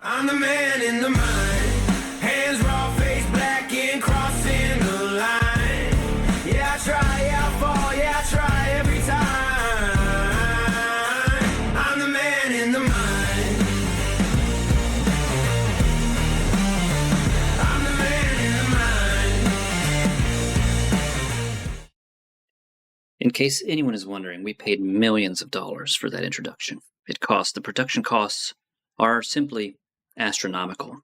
I'm the man in the mine, hands raw, face black and crossing the line. Yeah, I try, I fall, yeah, I try every time. I'm the man in the mine. I'm the man in the mine. In case anyone is wondering, we paid millions of dollars for that introduction. The production costs are simply astronomical.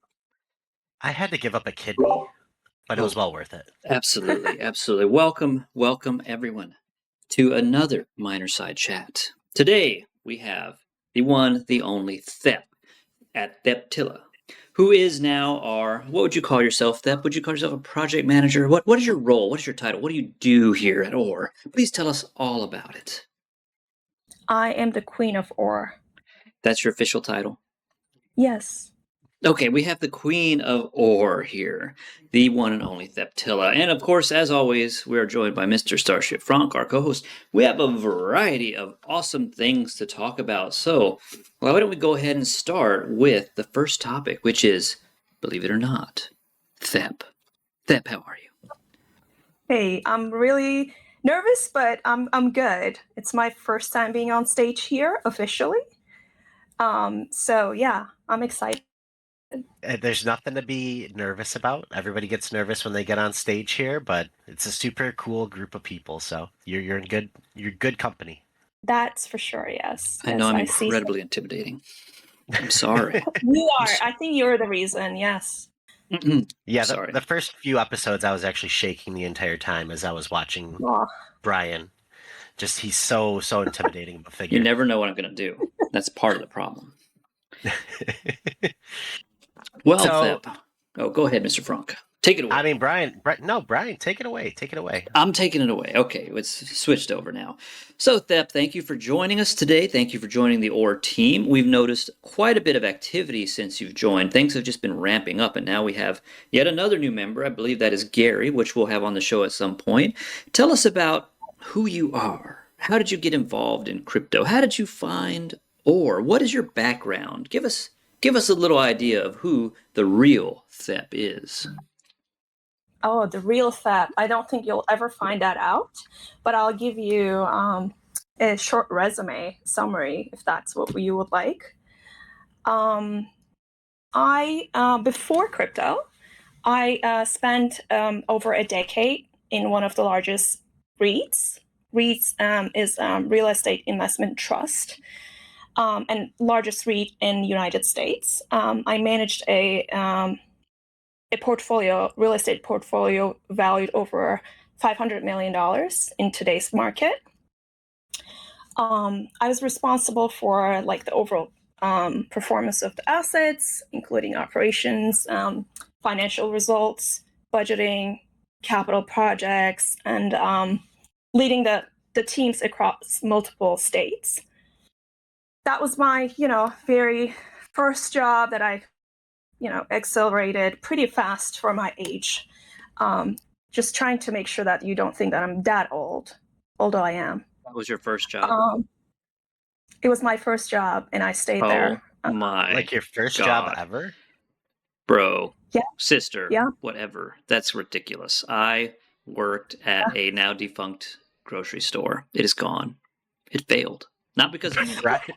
I had to give up a kidney, but it was well worth it. Absolutely, absolutely. Welcome everyone to another Minerside Chat. Today we have the one, the only Thep at Theptilla, who is now what would you call yourself, Thep? Would you call yourself a project manager? What is your role? What is your title? What do you do here at OR? Please tell us all about it. I am the Queen of OR. That's your official title? Yes. Okay, we have the Queen of OR here, the one and only Theptilla. And of course, as always, we are joined by Mr. Starship Fronk, our co-host. We have a variety of awesome things to talk about. So, why don't we go ahead and start with the first topic, which is, believe it or not, Thep. Thep, how are you? Hey, I'm really nervous, but I'm good. It's my first time being on stage here officially. So yeah, I'm excited. There's nothing to be nervous about. Everybody gets nervous when they get on stage here, but it's a super cool group of people. So you're in good company. That's for sure. Yes. I know I'm incredibly intimidating. I'm sorry. You are. I think you're the reason. Yes. Yeah. The first few episodes, I was actually shaking the entire time as I was watching Brian. Just he's so intimidating of a figure. You never know what I'm going to do. That's part of the problem. Well, Thep. Oh, go ahead, Mr. Fronk. Take it away. I mean, Brian, take it away. Take it away. I'm taking it away. Okay, it's switched over now. So, Thep, thank you for joining us today. Thank you for joining the OR team. We've noticed quite a bit of activity since you've joined. Things have just been ramping up, and now we have yet another new member. I believe that is Gary, which we'll have on the show at some point. Tell us about who you are. How did you get involved in crypto? How did you find OR? What is your background? Give us a little idea of who the real Thep is. Oh, the real Thep. I don't think you'll ever find that out, but I'll give you a short resume summary if that's what you would like. Before crypto, I spent over a decade in one of the largest REITs. REITs is Real Estate Investment Trust. And largest REIT in the United States. I managed a real estate portfolio valued over $500 million in today's market. I was responsible for the overall performance of the assets, including operations, financial results, budgeting, capital projects, and leading the teams across multiple states. That was my, very first job that I, accelerated pretty fast for my age. Just trying to make sure that you don't think that I'm that old, although I am. That was your first job? It was my first job, and I stayed there. Like your first job ever? Bro, yeah. Sister, whatever. That's ridiculous. I worked at a now defunct grocery store. It is gone. It failed. Not because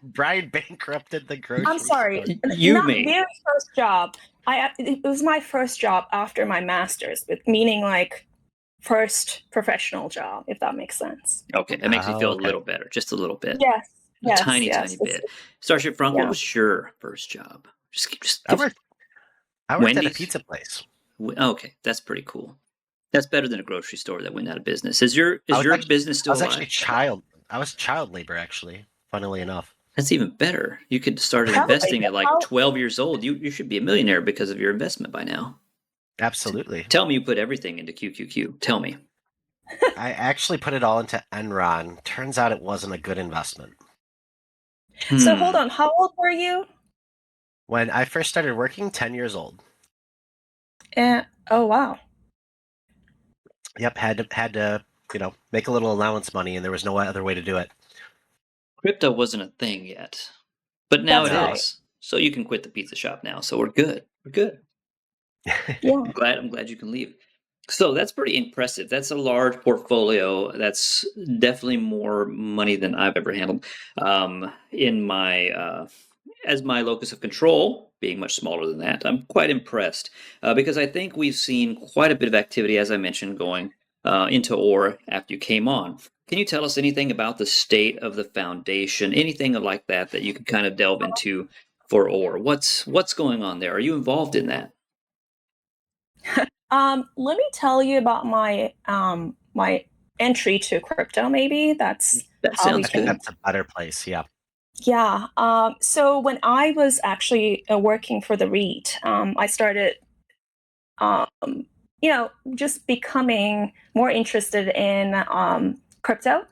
Brian bankrupted the grocery I'm sorry. store. Not very first job. It was my first job after my master's, meaning first professional job, if that makes sense. Okay, that makes me feel a little better, just a little bit. Yes. A tiny bit. Starship Fronk, what was your first job? I worked at a pizza place. Okay, that's pretty cool. That's better than a grocery store that went out of business. Is your business still alive? I was child labor, actually, funnily enough. That's even better. You could start investing at 12 years old. You should be a millionaire because of your investment by now. Absolutely. Tell me you put everything into QQQ. Tell me. I actually put it all into Enron. Turns out it wasn't a good investment. So hold on. How old were you? When I first started working, 10 years old. Oh, wow. Yep, had to make a little allowance money, and there was no other way to do it. Crypto wasn't a thing yet, but now it is. So you can quit the pizza shop now. So we're good. We're good. Yeah. I'm glad you can leave. So that's pretty impressive. That's a large portfolio. That's definitely more money than I've ever handled. In my as my locus of control being much smaller than that, I'm quite impressed because I think we've seen quite a bit of activity, as I mentioned, going into ore after you came on. Can you tell us anything about the state of the foundation, anything like that that you can kind of delve into for ore? What's going on there? Are you involved in that? Let me tell you about my entry to crypto. Maybe that's That how we sounds I think can. good. that's a better place. Yeah. Yeah. So when I was actually working for the REIT, I started, um, just becoming more interested in crypto.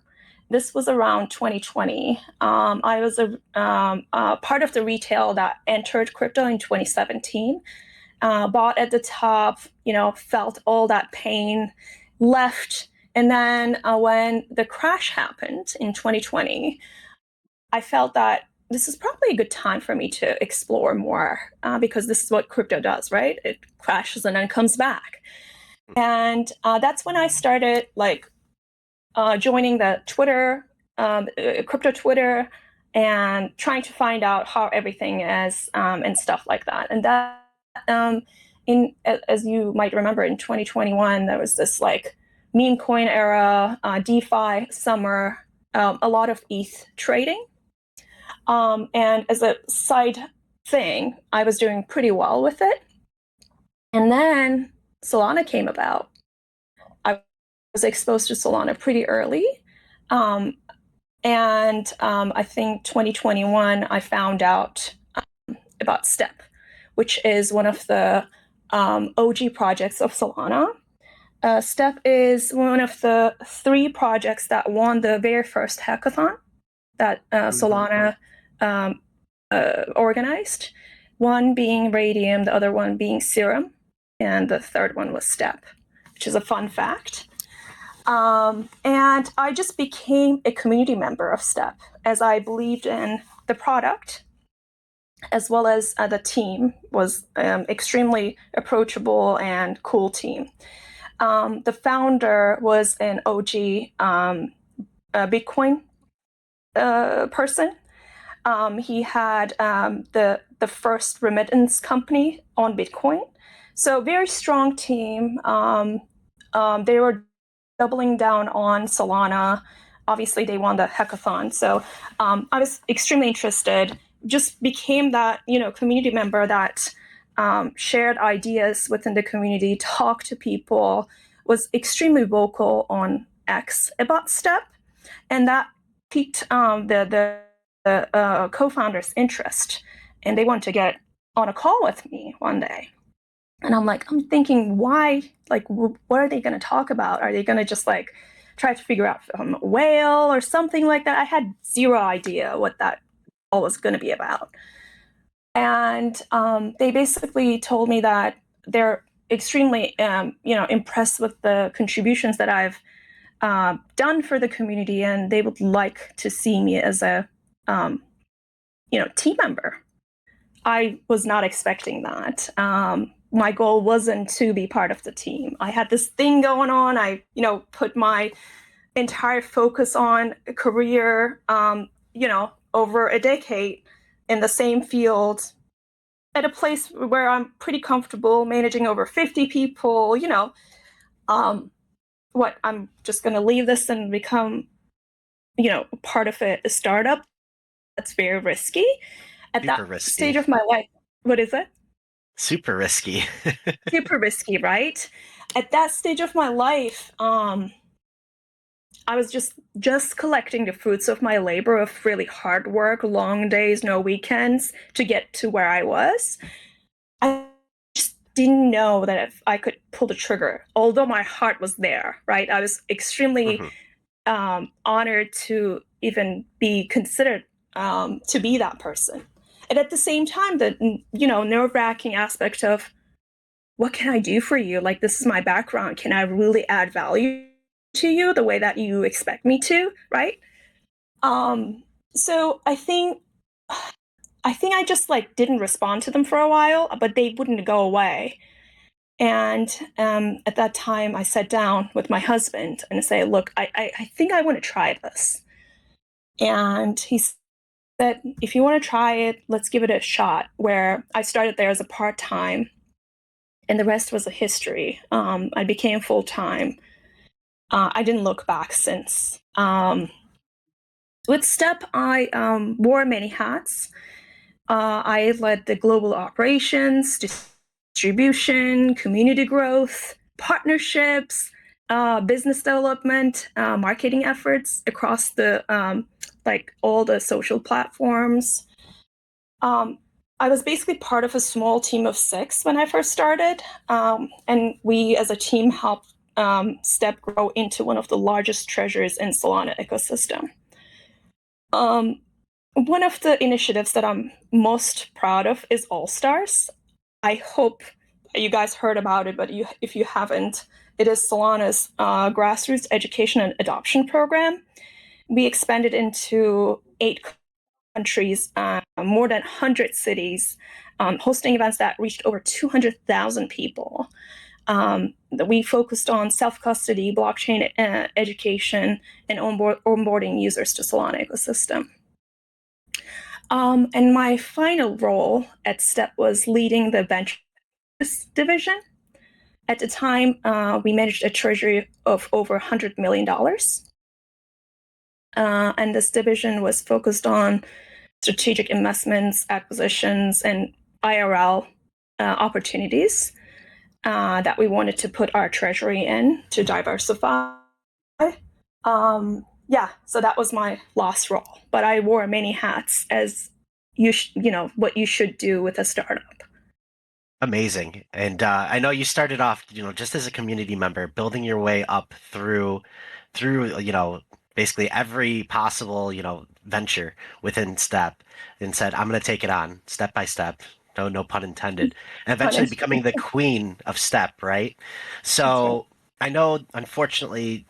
This was around 2020. I was a part of the retail that entered crypto in 2017. Bought at the top, felt all that pain, left. And then when the crash happened in 2020, I felt that this is probably a good time for me to explore more because this is what crypto does, right? It crashes and then comes back. And that's when I started joining the Twitter, crypto Twitter, and trying to find out how everything is and stuff like that. And that, as you might remember, in 2021, there was this meme coin era, DeFi summer, a lot of ETH trading. And as a side thing, I was doing pretty well with it. And then Solana came about. I was exposed to Solana pretty early. And I think 2021, I found out about Step, which is one of the OG projects of Solana. Step is one of the 3 projects that won the very first hackathon that Solana organized. One being Radium, the other one being Serum, and the third one was Step, which is a fun fact. And I just became a community member of Step as I believed in the product, as well as the team was extremely approachable and cool team. The founder was an OG Bitcoin person. He had the first remittance company on Bitcoin. So very strong team. They were doubling down on Solana. Obviously, they won the hackathon. So I was extremely interested. Just became that community member that shared ideas within the community, talked to people, was extremely vocal on X about Step, and that piqued the co-founder's interest, and they wanted to get on a call with me one day. And I'm thinking, why? What are they going to talk about? Are they going to just try to figure out a whale or something like that? I had zero idea what that all was going to be about. And they basically told me that they're extremely, impressed with the contributions that I've done for the community, and they would like to see me as a, team member. I was not expecting that. My goal wasn't to be part of the team. I had this thing going on. I, put my entire focus on a career, over a decade in the same field at a place where I'm pretty comfortable managing over 50 people, I'm just going to leave this and become, part of a startup. That's very risky. At Super that risky. stage of my life, what is it? Super risky. Super risky, right? At that stage of my life, I was just collecting the fruits of my labor of really hard work, long days, no weekends to get to where I was. I just didn't know that if I could pull the trigger, although my heart was there, right? I was extremely honored to even be considered to be that person. And at the same time, the nerve-wracking aspect of, what can I do for you? This is my background. Can I really add value to you the way that you expect me to, right? So I think I think I just like didn't respond to them for a while, but they wouldn't go away. And at that time, I sat down with my husband and said, "Look, I think I want to try this." And he said, "If you want to try it, let's give it a shot." Where I started there as a part-time, and the rest was a history. I became full-time. I didn't look back since. With STEP, I wore many hats. I led the global operations, distribution, community growth, partnerships, business development, marketing efforts across the like all the social platforms. I was basically part of a small team of 6 when I first started, and we as a team helped STEP grow into one of the largest treasures in Solana ecosystem. One of the initiatives that I'm most proud of is All Stars. I hope you guys heard about it, but if you haven't, it is Solana's grassroots education and adoption program. We expanded into 8 countries, more than 100 cities, hosting events that reached over 200,000 people. We focused on self-custody, blockchain education, and onboarding users to Solana ecosystem. And my final role at STEP was leading the ventures division. At the time, we managed a treasury of over $100 million. And this division was focused on strategic investments, acquisitions, and IRL opportunities that we wanted to put our treasury in to diversify. So that was my last role, but I wore many hats as what you should do with a startup. Amazing. And I know you started off, just as a community member, building your way up through, basically every possible, venture within STEP, and said, I'm going to take it on step by step. No pun intended. And eventually becoming the queen of STEP, right? So I know, unfortunately,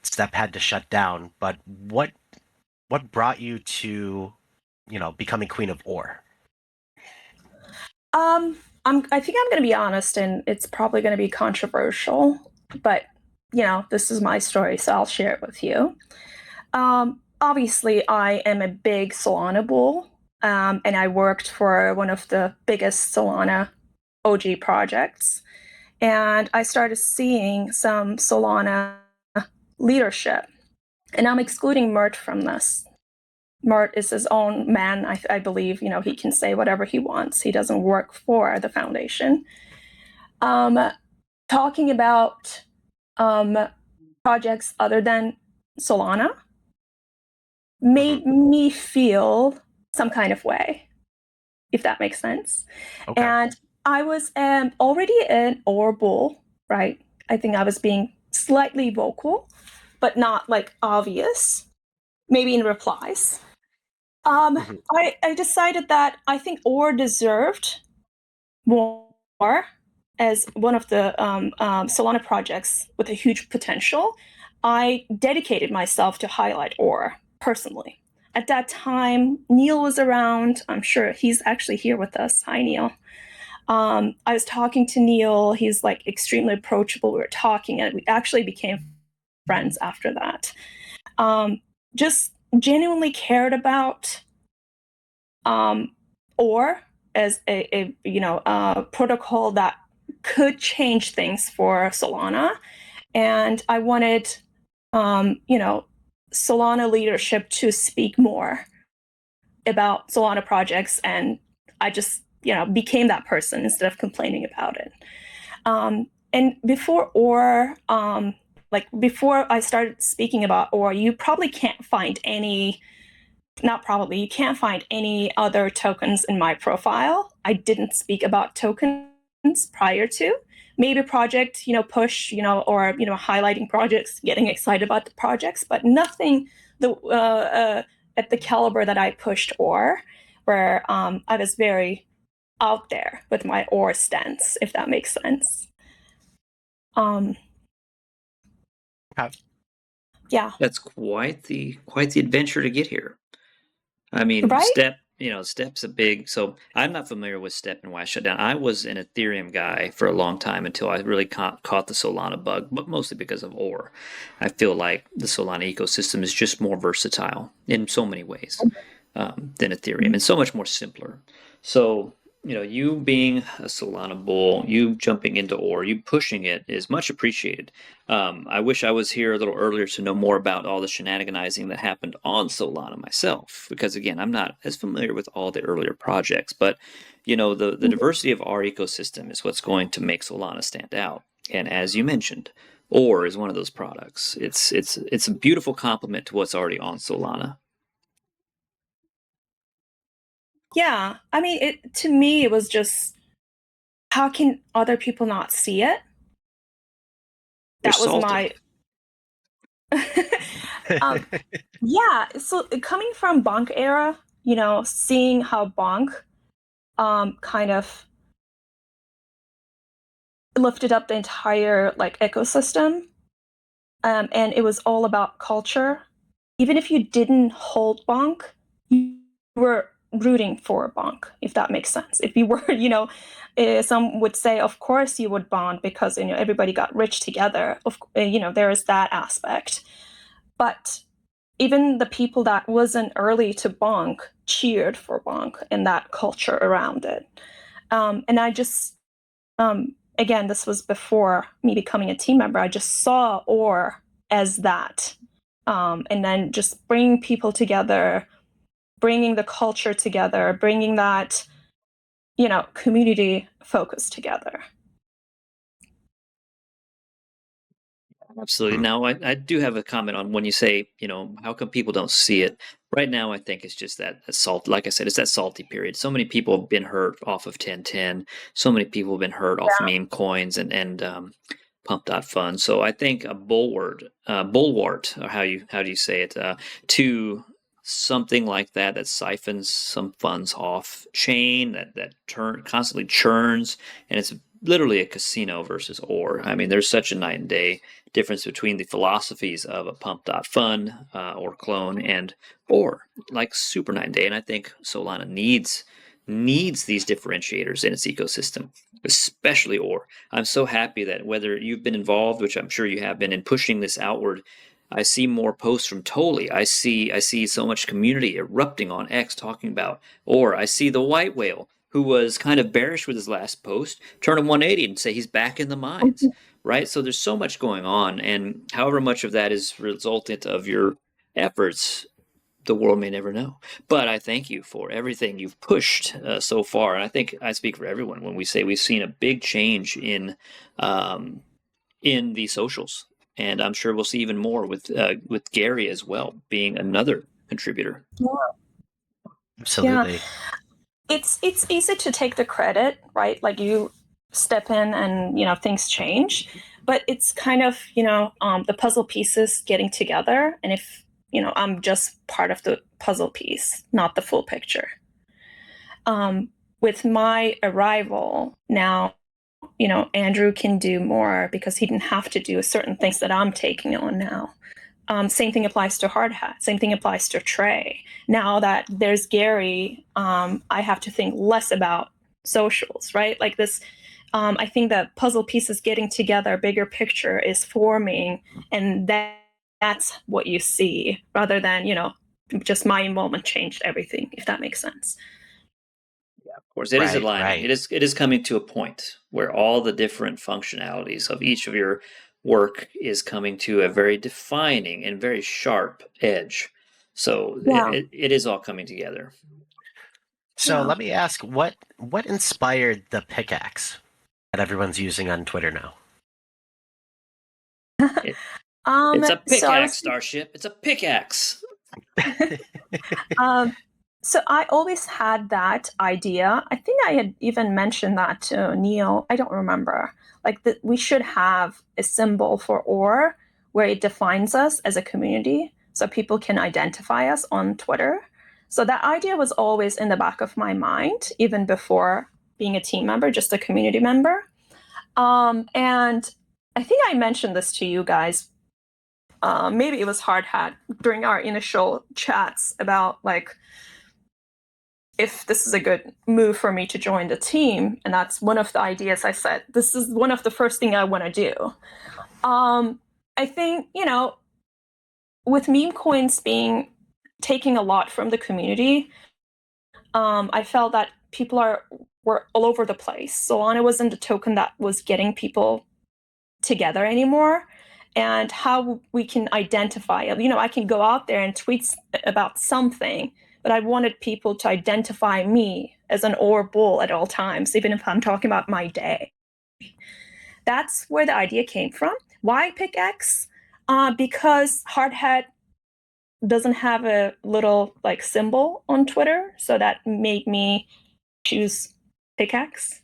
STEP had to shut down, but what brought you to, becoming queen of OR? I think I'm going to be honest, and it's probably going to be controversial, but this is my story, so I'll share it with you. Obviously, I am a big Solana bull, and I worked for one of the biggest Solana OG projects, and I started seeing some Solana leadership, and I'm excluding Mert from this. Mert is his own man. I believe, he can say whatever he wants. He doesn't work for the foundation. Talking about projects other than Solana made me feel some kind of way, if that makes sense. Okay. And I was already an OR bull, right? I think I was being slightly vocal, but not like obvious, maybe in replies. I decided that I think OR deserved more as one of the Solana projects with a huge potential. I dedicated myself to highlight OR personally. At that time, Neil was around. I'm sure he's actually here with us. Hi, Neil. I was talking to Neil. He's like extremely approachable. We were talking, and we actually became friends after that. Just genuinely cared about OR as a protocol that could change things for Solana, and I wanted Solana leadership to speak more about Solana projects, and I just became that person instead of complaining about it. And before OR, before I started speaking about OR, you probably can't find any. Not probably, you can't find any other tokens in my profile. I didn't speak about tokens prior to. Maybe project, push, or, highlighting projects, getting excited about the projects, but nothing at the caliber that I pushed OR, where I was very out there with my OR stance, if that makes sense. Yeah. That's quite the adventure to get here. I mean, right? STEP Step's a big, so I'm not familiar with Step and why I shut down. I was an Ethereum guy for a long time until I really caught the Solana bug, but mostly because of Ore. I feel like the Solana ecosystem is just more versatile in so many ways than Ethereum, and so much more simpler. So, you being a Solana bull, you jumping into Ore, you pushing it is much appreciated. I wish I was here a little earlier to know more about all the shenaniganizing that happened on Solana myself, because again, I'm not as familiar with all the earlier projects, but the diversity of our ecosystem is what's going to make Solana stand out. And as you mentioned, Ore is one of those products. It's a beautiful complement to what's already on Solana. Yeah, I mean, to me, it was just, how can other people not see it? They're That was salty. um, yeah. So coming from Bonk era, seeing how Bonk kind of lifted up the entire like ecosystem, and it was all about culture. Even if you didn't hold Bonk, you were rooting for Bonk, if that makes sense. If you were, some would say, of course you would bond because everybody got rich together. There is that aspect. But even the people that wasn't early to Bonk cheered for Bonk and that culture around it. And I just, again, this was before me becoming a team member. I just saw Ore as that. And then just bringing people together, bringing the culture together, bringing that, community focus together. Absolutely. Now, I do have a comment on when you say, how come people don't see it? Right now, I think it's just that salt. Like I said, it's that salty period. So many people have been hurt off of 1010. So many people have been hurt off meme coins and pump.fun. So I think a bulwart, or how do you say it, to something like that siphons some funds off chain, that constantly churns, and it's literally a casino versus Ore. I mean, there's such a night and day difference between the philosophies of a pump.fun or clone and Ore, like super night and day. And I think Solana needs these differentiators in its ecosystem, especially Ore. I'm so happy that whether you've been involved, which I'm sure you have been, in pushing this outward, I see more posts from Toli. I see so much community erupting on X talking about Ore. I see the white whale, who was kind of bearish with his last post, turn him 180 and say he's back in the mines, right? So there's so much going on, and however much of that is resultant of your efforts, the world may never know. But I thank you for everything you've pushed so far, and I think I speak for everyone when we say we've seen a big change in the socials, and I'm sure we'll see even more with Gary as well being another contributor. Yeah. Absolutely. Yeah. It's easy to take the credit, right? Like you step in and things change, but it's kind of the puzzle pieces getting together, and if I'm just part of the puzzle piece, not the full picture. With my arrival now, Andrew can do more because he didn't have to do certain things that I'm taking on now. Same thing applies to Hard Hat. Same thing applies to Trey. Now that there's Gary, I have to think less about socials, right? Like this, I think that puzzle pieces getting together, bigger picture is forming, and that's what you see, rather than just my involvement changed everything. If that makes sense. Of course, it is Right, aligning. right. It is coming to a point where all the different functionalities of each of your work is coming to a very defining and very sharp edge. So Yeah. it is all coming together. So Yeah. let me ask, what inspired the pickaxe that everyone's using on Twitter now? It, it's a So I pickaxe, was Starship. It's a pickaxe. Um, so I always had that idea. I think I had even mentioned that to Neil. I don't remember. Like that we should have a symbol for Ore where it defines us as a community so people can identify us on Twitter. So that idea was always in the back of my mind, even before being a team member, just a community member. And I think I mentioned this to you guys. Maybe it was Hard Hat during our initial chats about like if this is a good move for me to join the team. And that's one of the ideas I said. This is one of the first thing I want to do. I think, with meme coins taking a lot from the community, I felt that people were all over the place. Solana wasn't the token that was getting people together anymore. And how we can identify, I can go out there and tweet about something, but I wanted people to identify me as an OR bull at all times, even if I'm talking about my day. That's where the idea came from. Why pick X? Because Hardhead doesn't have a little like symbol on Twitter, so that made me choose pick X.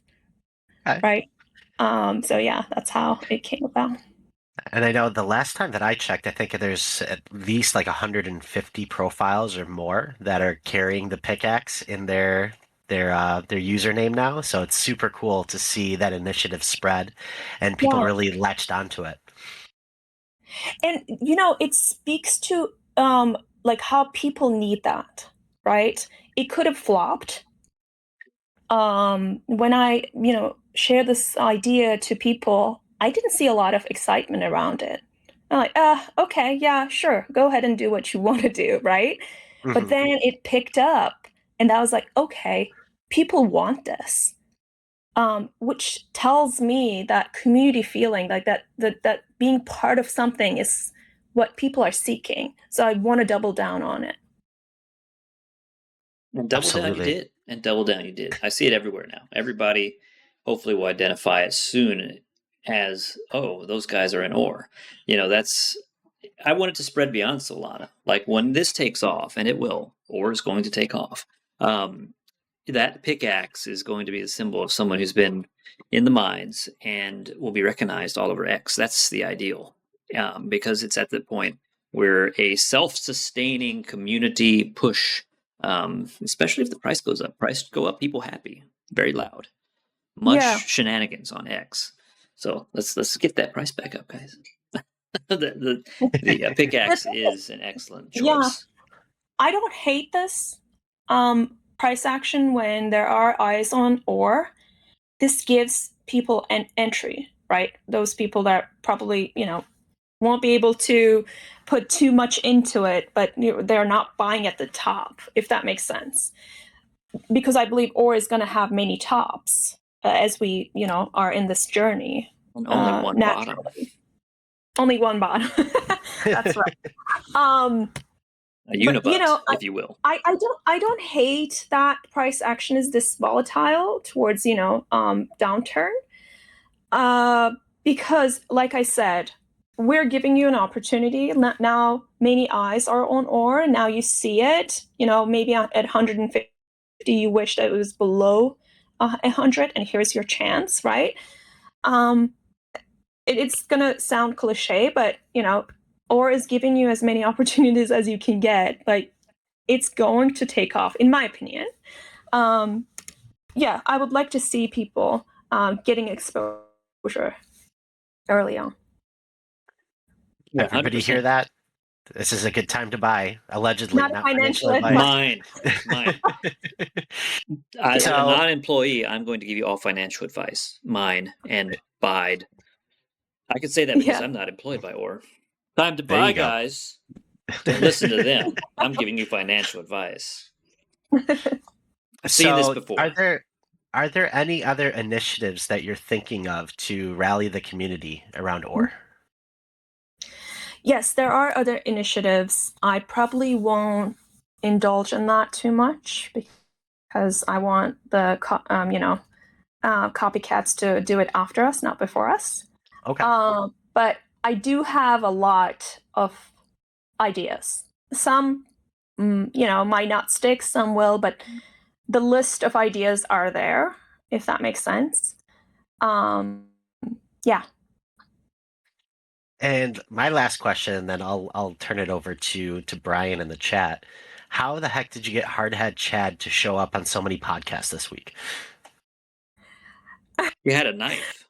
Okay. Right. So yeah, that's how it came about. And I know the last time that I checked, I think there's at least like 150 profiles or more that are carrying the pickaxe in their username now. So it's super cool to see that initiative spread and people really latched onto it. And it speaks to like how people need that, right? It could have flopped. When I, share this idea to people, I didn't see a lot of excitement around it. I'm like, okay, yeah, sure, go ahead and do what you want to do, right? Mm-hmm. But then it picked up, and I was like, okay, people want this. Which tells me that community feeling, like that being part of something is what people are seeking. So I want to double down on it. And double down you did. And double down you did. I see it everywhere now. Everybody hopefully will identify it soon as, oh, those guys are in OR. I want it to spread beyond Solana. Like when this takes off, and it will, OR is going to take off. That pickaxe is going to be the symbol of someone who's been in the mines and will be recognized all over X. That's the ideal, because it's at the point where a self-sustaining community push, especially if the price goes up. Price go up, people happy, very loud. Much shenanigans on X. So let's get that price back up, guys. the pickaxe is an excellent choice. Yeah, I don't hate this price action when there are eyes on OR. This gives people an entry, right? Those people that probably, won't be able to put too much into it, but they're not buying at the top, if that makes sense. Because I believe OR is going to have many tops as we, are in this journey. And only one bottom. Only one bottom. That's right. A unibut, if you will. I don't hate that price action is this volatile towards downturn, because like I said, we're giving you an opportunity now. Many eyes are on OR. Now you see it. Maybe at 150, you wish that it was below 100, and here's your chance, right? It's gonna sound cliche, but OR is giving you as many opportunities as you can get. Like, it's going to take off, in my opinion. Yeah, I would like to see people getting exposure early on. Everybody 100%. Hear that? This is a good time to buy, allegedly. Not financial advice. Mine. As a non-employee, I'm going to give you all financial advice. Mine and Bide. I could say that because I'm not employed by OR. Time to buy, guys. Don't listen to them. I'm giving you financial advice. I've seen this before. Are there any other initiatives that you're thinking of to rally the community around OR? Yes, there are other initiatives. I probably won't indulge in that too much because I want the copycats to do it after us, not before us. Okay. But I do have a lot of ideas. Some, might not stick. Some will, but the list of ideas are there, if that makes sense. Yeah. And my last question, and then I'll turn it over to Brian in the chat. How the heck did you get Hardhead Chad to show up on so many podcasts this week? You had a knife.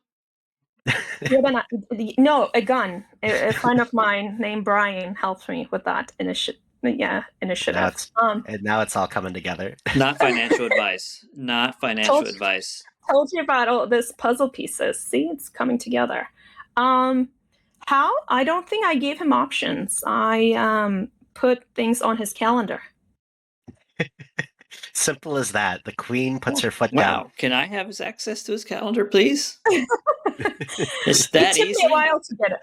No, a gun. A friend of mine named Brian helped me with that initiative. And now it's all coming together. Not financial advice. Not financial advice. Told you about all this puzzle pieces. See, it's coming together. How? I don't think I gave him options. I put things on his calendar. Simple as that. The queen puts her foot Wow. down. Can I have his access to his calendar, please? It's It that took easy. me a while to get it.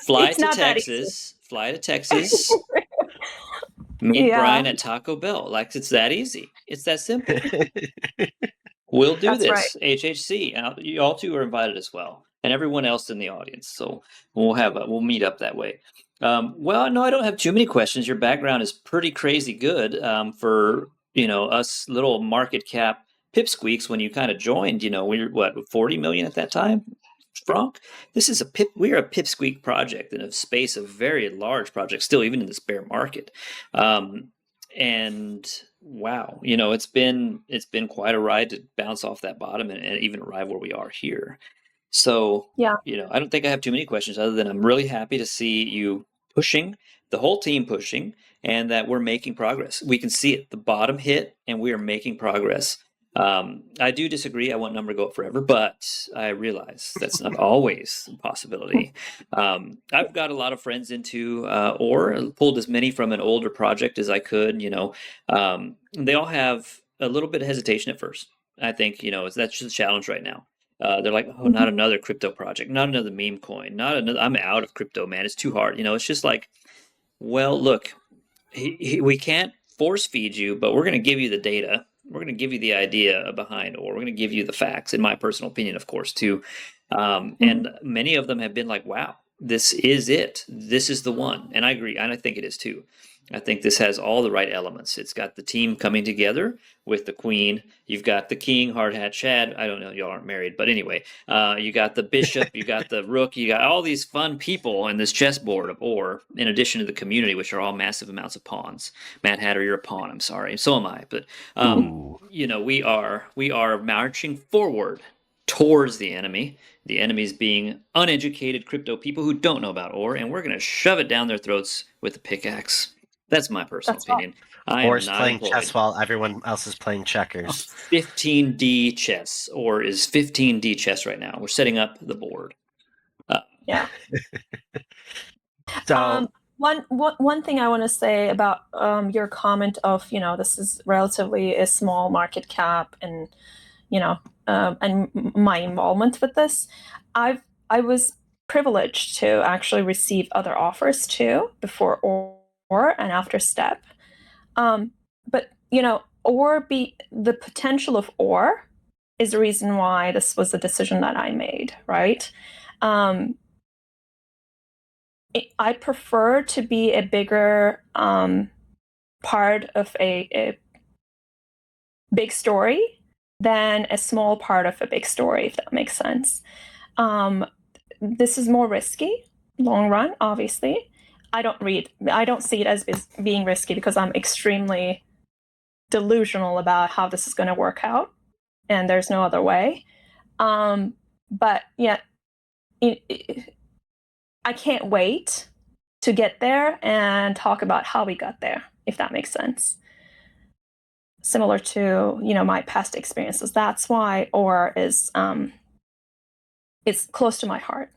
Fly It's to not that Texas. Fly to Texas. Meet Yeah. Brian at Taco Bell. Like, it's that easy. It's that simple. We'll do That's this. right. HHC. And you all two are invited as well, and everyone else in the audience. So we'll meet up that way. Well, no, I don't have too many questions. Your background is pretty crazy good for us little market cap pipsqueaks. When you kind of joined, we were what, 40 million at that time. Fronk, this is we are a pipsqueak project in a space of very large projects, still even in this bear market. And wow, it's been quite a ride to bounce off that bottom and even arrive where we are here. So, Yeah. I don't think I have too many questions other than I'm really happy to see you pushing, the whole team pushing, and that we're making progress. We can see it. The bottom hit, and we are making progress. I do disagree. I want number to go up forever, but I realize that's not always a possibility. I've got a lot of friends into ore, pulled as many from an older project as I could. They all have a little bit of hesitation at first. I think that's just a challenge right now. They're like, oh, not another crypto project, not another meme coin, not another. I'm out of crypto, man. It's too hard. It's just like, well, look, we can't force feed you, but we're going to give you the data. We're going to give you the idea behind, or we're going to give you the facts, in my personal opinion, of course, too. And many of them have been like, wow, this is it. This is the one. And I agree. And I think it is too. I think this has all the right elements. It's got the team coming together with the queen. You've got the king, hard hat Chad. I don't know, y'all aren't married, but anyway, you got the bishop, you got the rook, you got all these fun people on this chessboard of ore, in addition to the community, which are all massive amounts of pawns. Mad Hatter, you're a pawn. I'm sorry. So am I. But we are marching forward towards the enemy. The enemy's being uneducated crypto people who don't know about ore, and we're going to shove it down their throats with a pickaxe. That's my personal opinion. Or is playing chess while everyone else is playing checkers. 15D chess, or is 15D chess right now. We're setting up the board. Yeah. So one thing I want to say about your comment of this is relatively a small market cap, and and my involvement with this, I was privileged to actually receive other offers too before ore and after step. But the potential of ore is the reason why this was a decision that I made, right? I prefer to be a bigger part of a big story than a small part of a big story, if that makes sense. This is more risky, long run, obviously. I don't see it as being risky because I'm extremely delusional about how this is going to work out, and there's no other way. But yeah, I can't wait to get there and talk about how we got there, if that makes sense. Similar to my past experiences. That's why ore is it's close to my heart.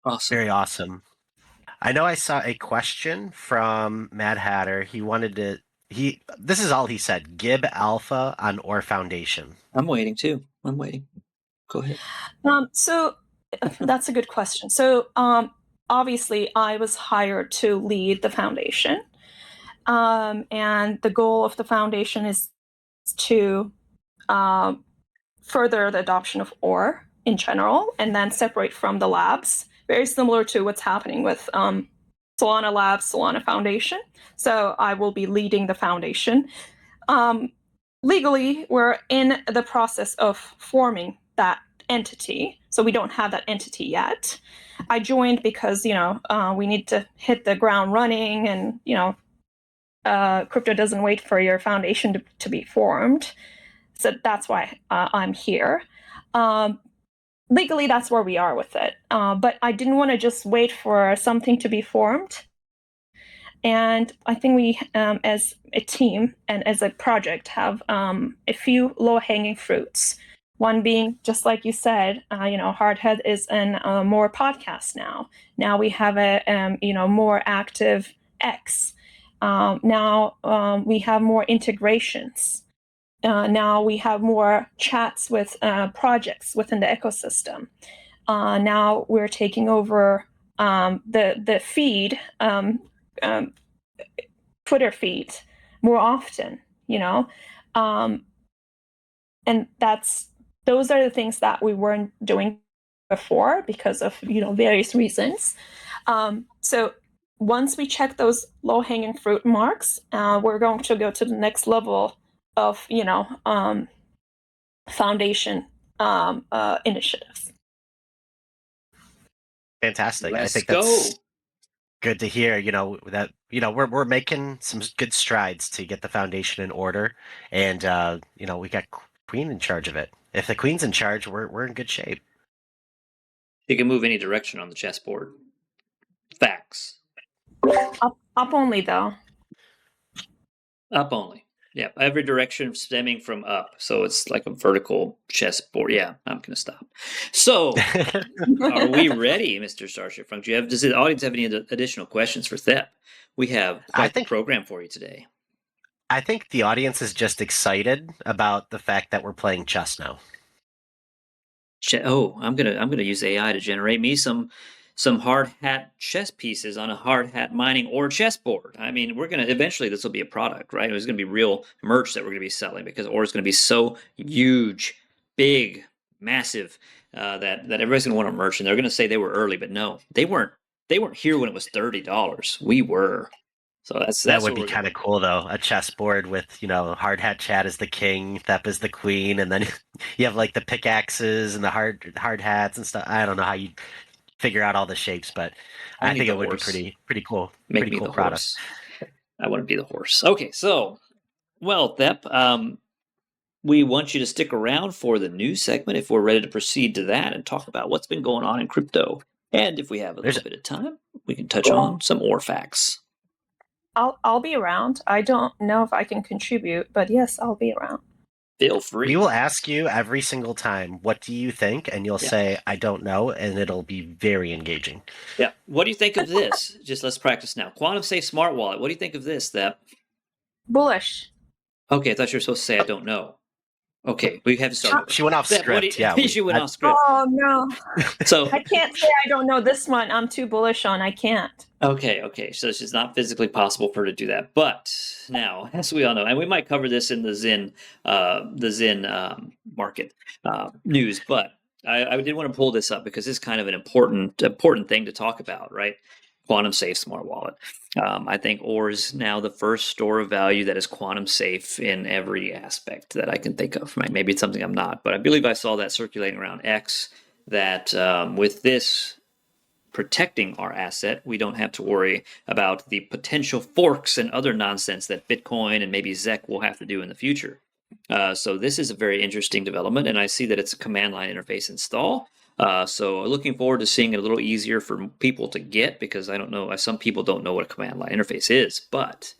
Awesome. Very awesome. I know I saw a question from Mad Hatter. He wanted to. This is all he said. Gib Alpha on Ore Foundation. I'm waiting too. I'm waiting. Go ahead. So that's a good question. So obviously, I was hired to lead the foundation, and the goal of the foundation is to further the adoption of ore in general, and then separate from the labs. Very similar to what's happening with Solana Labs, Solana Foundation. So I will be leading the foundation. Legally, we're in the process of forming that entity. So we don't have that entity yet. I joined because, we need to hit the ground running, and, crypto doesn't wait for your foundation to be formed. So that's why I'm here. Legally, that's where we are with it. But I didn't want to just wait for something to be formed. And I think we, as a team and as a project, have a few low-hanging fruits. One being, just like you said, Hardhead is in more podcasts now. Now we have a more active X. Now we have more integrations. Now we have more chats with projects within the ecosystem. Now we're taking over the feed, Twitter feed more often, and those are the things that we weren't doing before because of various reasons. So once we check those low-hanging fruit marks, we're going to go to the next level of foundation initiatives. Fantastic. I Let's think go. that's good to hear. That we're making some good strides to get the foundation in order, and we got Queen in charge of it. If the Queen's in charge, we're in good shape. You can move any direction on the chessboard. Facts. Up only, though. Up only. Yeah, every direction stemming from up. So it's like a vertical chessboard. Yeah, I'm going to stop. So, are we ready, Mr. Starship Fronk? Does the audience have any additional questions for Thep? We have quite the program for you today. I think the audience is just excited about the fact that we're playing chess now. I'm gonna use AI to generate me some hard hat chess pieces on a hard hat mining or chessboard. I mean, eventually this will be a product, right? It's gonna be real merch that we're gonna be selling because ore is gonna be so huge, big, massive that everybody's gonna want a merch, and they're gonna say they were early, but no, they weren't. They weren't here when it was $30. We were. So that would be kind of cool, though. A chessboard with hard hat Chad is the king, Thep is the queen, and then you have like the pickaxes and the hard hats and stuff. I don't know how you figure out all the shapes, but I think it would be pretty cool. Make pretty me cool the product. horse. I want to be the horse. Okay, so Thep, we want you to stick around for the news segment if we're ready to proceed to that and talk about what's been going on in crypto. And if we have a little bit of time, we can touch on some ore facts. I'll be around. I don't know if I can contribute, but yes, I'll be around. Feel free. We will ask you every single time, what do you think? And you'll say, I don't know, and it'll be very engaging. Yeah. What do you think of this? Just let's practice now. Quantum Safe Smart Wallet. What do you think of this, Thep? Bullish. Okay, I thought you were supposed to say I don't know. Okay, we have to start over. She went off script. She went off script. Oh, no. So I can't say I don't know this one. I'm too bullish on. I can't. Okay. So it's not physically possible for her to do that. But now, as we all know, and we might cover this in the Zen market news, but I did want to pull this up because it's kind of an important thing to talk about, right? Quantum safe smart wallet. I think ore is now the first store of value that is quantum safe in every aspect that I can think of. Maybe it's something I'm not, but I believe I saw that circulating around X that with this protecting our asset, we don't have to worry about the potential forks and other nonsense that Bitcoin and maybe ZEC will have to do in the future. So this is a very interesting development, and I see that it's a command line interface install. So looking forward to seeing it a little easier for people to get, because I don't know, some people don't know what a command line interface is, but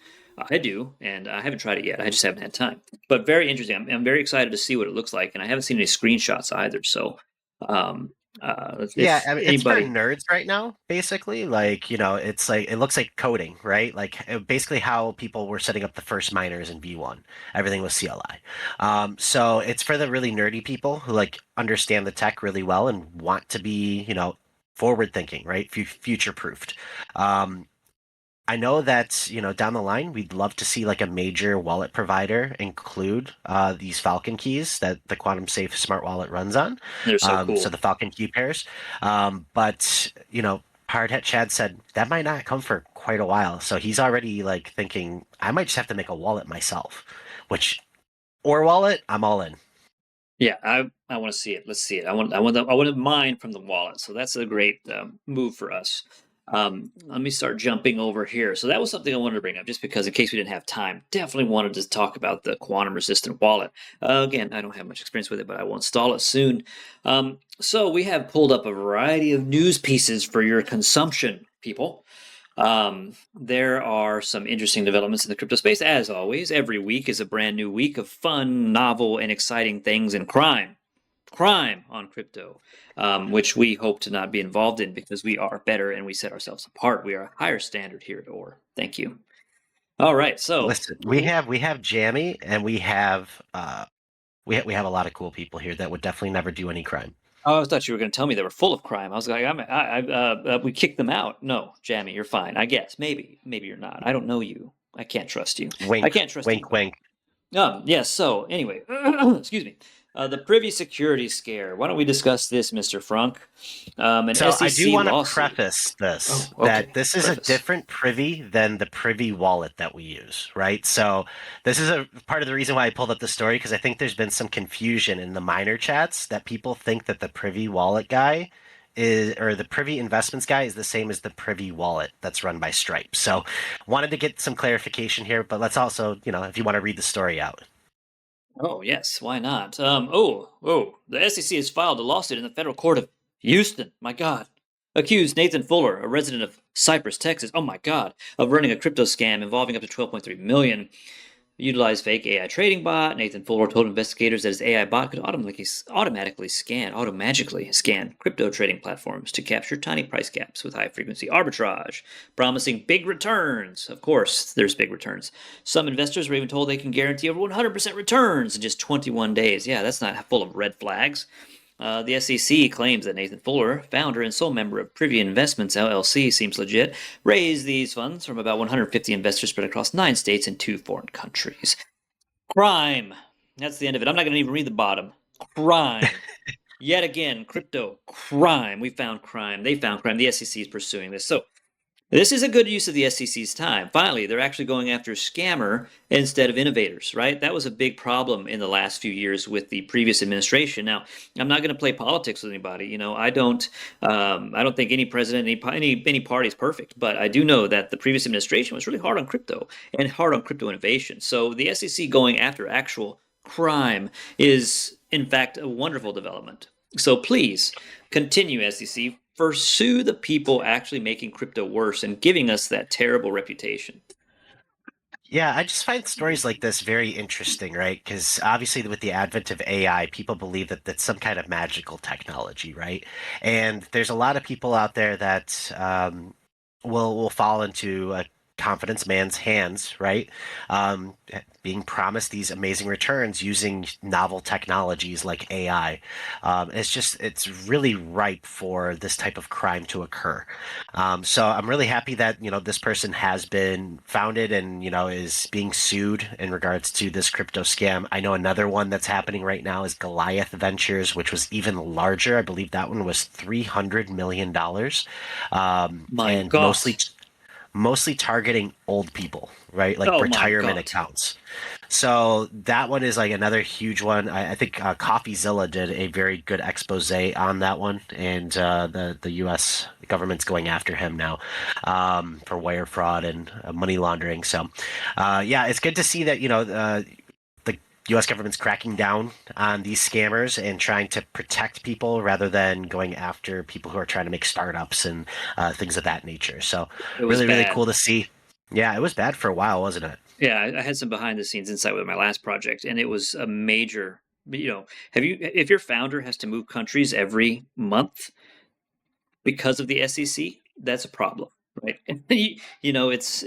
I do, and I haven't tried it yet. I just haven't had time. But very interesting. I'm very excited to see what it looks like, and I haven't seen any screenshots either. So it's for nerds right now, basically. It's like, it looks like coding, right? Like basically how people were setting up the first miners in V1. Everything was CLI. So it's for the really nerdy people who understand the tech really well and want to be, forward thinking, right? Future proofed. I know that, down the line, we'd love to see a major wallet provider include these Falcon keys that the Quantum Safe Smart Wallet runs on. They're so cool. So the Falcon key pairs. But, Hardhat Chad said that might not come for quite a while. So he's already thinking, I might just have to make a wallet myself, or wallet, I'm all in. Yeah, I want to see it. Let's see it. I want to mine from the wallet. So that's a great move for us. Let me start jumping over here. So that was something I wanted to bring up just because in case we didn't have time, definitely wanted to talk about the quantum resistant wallet. Again, I don't have much experience with it, but I will install it soon. So we have pulled up a variety of news pieces for your consumption, people. There are some interesting developments in the crypto space. As always, every week is a brand new week of fun, novel, and exciting things in crime on crypto, which we hope to not be involved in because we are better and we set ourselves apart. We are a higher standard here at OR. Thank you. All right, so Listen, we have Jammy, and we have we have a lot of cool people here that would definitely never do any crime. oh, I thought you were going to tell me they were full of crime. I was like, we kicked them out. No, Jammy, you're fine. I guess maybe you're not. I don't know you. I can't trust you. Wink, I can't trust wink, anybody. wink. Yes. So anyway, excuse me. The privy security scare. Why don't we discuss this, Mr. Fronk? An So SEC I do want to lawsuit. preface this Oh, okay. that this is Preface. a different privy than the privy wallet that we use, right? So this is a part of the reason why I pulled up the story, because I think there's been some confusion in the miner chats that people think that the privy wallet guy is, or the privy investments guy is the same as the privy wallet that's run by Stripe. So wanted to get some clarification here, but let's also, if you want to read the story out. Oh, yes, why not? The SEC has filed a lawsuit in the federal court of Houston. My God. Accused Nathan Fuller, a resident of Cypress, Texas, oh my God, of running a crypto scam involving up to $12.3 million. Utilized fake AI trading bot. Nathan Fuller told investigators that his AI bot could automatically scan crypto trading platforms to capture tiny price gaps with high frequency arbitrage, promising big returns. Of course, there's big returns. Some investors were even told they can guarantee over 100% returns in just 21 days. Yeah, that's not full of red flags. The SEC claims that Nathan Fuller, founder and sole member of Privy Investments LLC, seems legit, raised these funds from about 150 investors spread across 9 states and 2 foreign countries. Crime. That's the end of it. I'm not going to even read the bottom. Crime. Yet again, crypto. Crime. We found crime. They found crime. The SEC is pursuing this. So this is a good use of the SEC's time. Finally, they're actually going after scammer instead of innovators, right? That was a big problem in the last few years with the previous administration. Now, I'm not going to play politics with anybody. I don't think any president, any party is perfect. But I do know that the previous administration was really hard on crypto and hard on crypto innovation. So the SEC going after actual crime is, in fact, a wonderful development. So please continue, SEC. Pursue the people actually making crypto worse and giving us that terrible reputation. Yeah, I just find stories like this very interesting, right? Because obviously, with the advent of AI, people believe that that's some kind of magical technology, right? And there's a lot of people out there that will fall into a confidence man's hands, right? Being promised these amazing returns using novel technologies like AI. It's really ripe for this type of crime to occur. So I'm really happy that, this person has been founded and, is being sued in regards to this crypto scam. I know another one that's happening right now is Goliath Ventures, which was even larger. I believe that one was $300 million. My God. Mostly targeting old people, right? Like retirement accounts. So that one is like another huge one. I think CoffeeZilla did a very good expose on that one, and the U.S. government's going after him now for wire fraud and money laundering. So it's good to see that the U.S. government's cracking down on these scammers and trying to protect people rather than going after people who are trying to make startups and things of that nature. So really cool to see. Yeah, it was bad for a while, wasn't it? Yeah, I had some behind the scenes insight with my last project, and it was a major. If your founder has to move countries every month because of the SEC, that's a problem, right? It's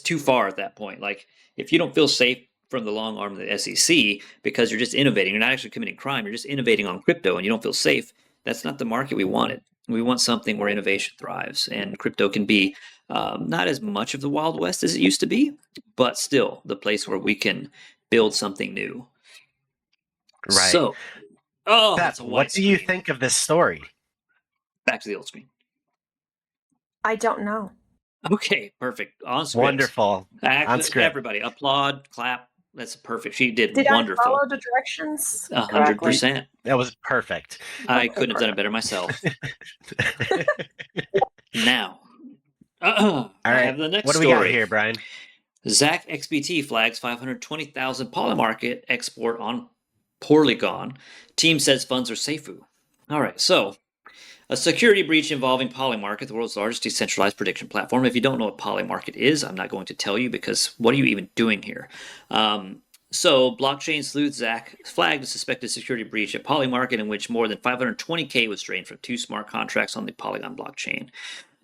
too far at that point. Like, if you don't feel safe from the long arm of the SEC because you're just innovating, you're not actually committing crime, you're just innovating on crypto, and you don't feel safe. That's not the market we wanted. We want something where innovation thrives, and crypto can be not as much of the Wild West as it used to be, but still the place where we can build something new. Right. So, Thep, what do you think of this story? Back to the old screen. I don't know. Okay, perfect. On script. Wonderful. On script. Everybody, applaud, clap. That's perfect. She did Did wonderful. I follow the directions? 100%. That was perfect. I couldn't have done it better myself. Now, all right. I have the next story. What do we got here, Brian? Zach XBT flags 520,000 Polymarket export on poorly gone. Team says funds are safe. All right, so A security breach involving Polymarket, the world's largest decentralized prediction platform. If you don't know what Polymarket is, I'm not going to tell you because what are you even doing here? So, blockchain sleuth Zach flagged a suspected security breach at Polymarket in which more than 520K was drained from 2 smart contracts on the Polygon blockchain.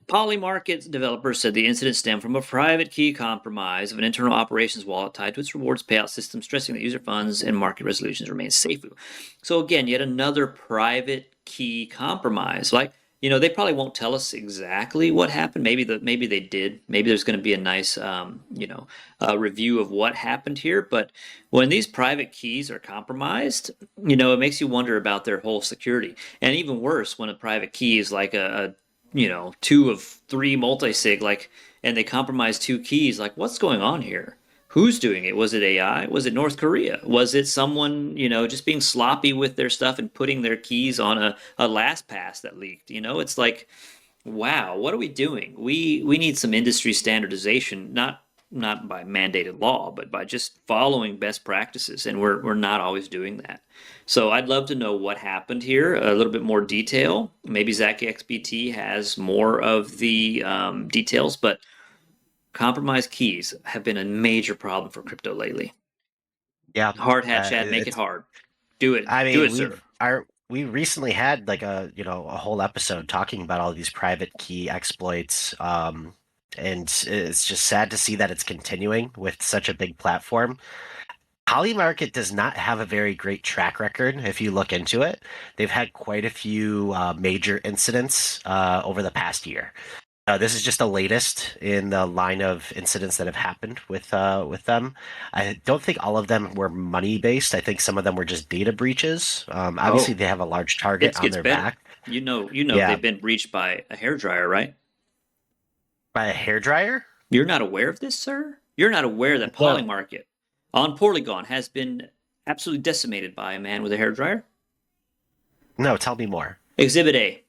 Polymarket developers said the incident stemmed from a private key compromise of an internal operations wallet tied to its rewards payout system, stressing that user funds and market resolutions remain safe. So again, yet another private key compromise. Like, they probably won't tell us exactly what happened. Maybe they did. Maybe there's going to be a nice, review of what happened here. But when these private keys are compromised, it makes you wonder about their whole security. And even worse, when a private key is like a 2 of 3 multi-sig, and they compromise 2 keys, what's going on here? Who's doing it? Was it AI? Was it North Korea? Was it someone, just being sloppy with their stuff and putting their keys on a LastPass that leaked? It's like, wow, what are we doing? We need some industry standardization, not by mandated law, but by just following best practices, and we're not always doing that. So I'd love to know what happened here, a little bit more detail. Maybe Zach XBT has more of the details, but compromised keys have been a major problem for crypto lately. Yeah. Hard hat chat, make it hard. Do it. I mean, do it, sir. We recently had a whole episode talking about all these private key exploits. And it's just sad to see that it's continuing with such a big platform. Polymarket does not have a very great track record. If you look into it, they've had quite a few major incidents over the past year. This is just the latest in the line of incidents that have happened with them. I don't think all of them were money based. I think some of them were just data breaches. Obviously, they have a large target on their back. Yeah. They've been breached by a hairdryer, right? By a hairdryer? You're not aware of this, sir? You're not aware that Polymarket on Polygon has been absolutely decimated by a man with a hairdryer? No, tell me more. Exhibit A.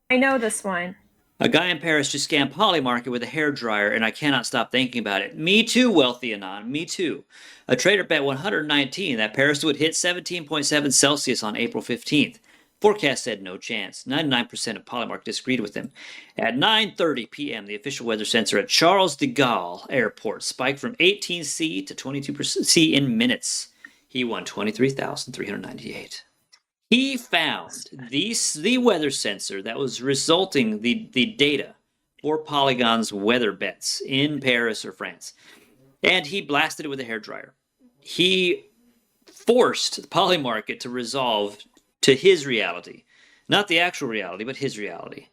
I know this one. A guy in Paris just scammed Polymarket with a hairdryer, and I cannot stop thinking about it. Me too, wealthy Anon. Me too. A trader bet 119 that Paris would hit 17.7 Celsius on April 15th. Forecast said no chance. 99% of Polymarket disagreed with him. At 9:30 p.m., the official weather sensor at Charles de Gaulle Airport spiked from 18 C to 22% C in minutes. He won 23,398. He found the weather sensor that was resulting the data for Polygon's weather bets in Paris or France, and he blasted it with a hairdryer. He forced Polymarket to resolve to his reality, not the actual reality, but his reality.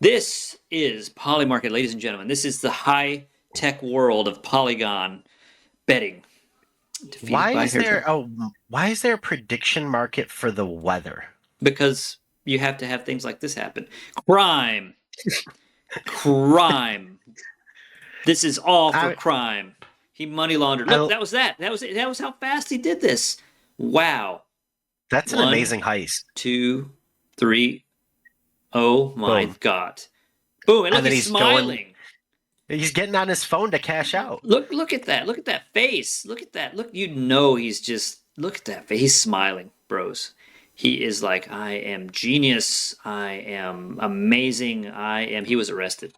This is Polymarket, ladies and gentlemen. This is the high-tech world of Polygon betting. Why is there a prediction market for the weather? Because you have to have things like this happen. Crime. Crime. This is all for crime. He money laundered. Look, that was that. That was how fast he did this. Wow. That's an amazing heist. 2, 3. Oh my God. Boom. And look, he's smiling. He's getting on his phone to cash out. Look at that. Look at that face. Look at that. Look, he's just, look at that face. He's smiling, bros. He is like, I am genius. I am amazing. He was arrested.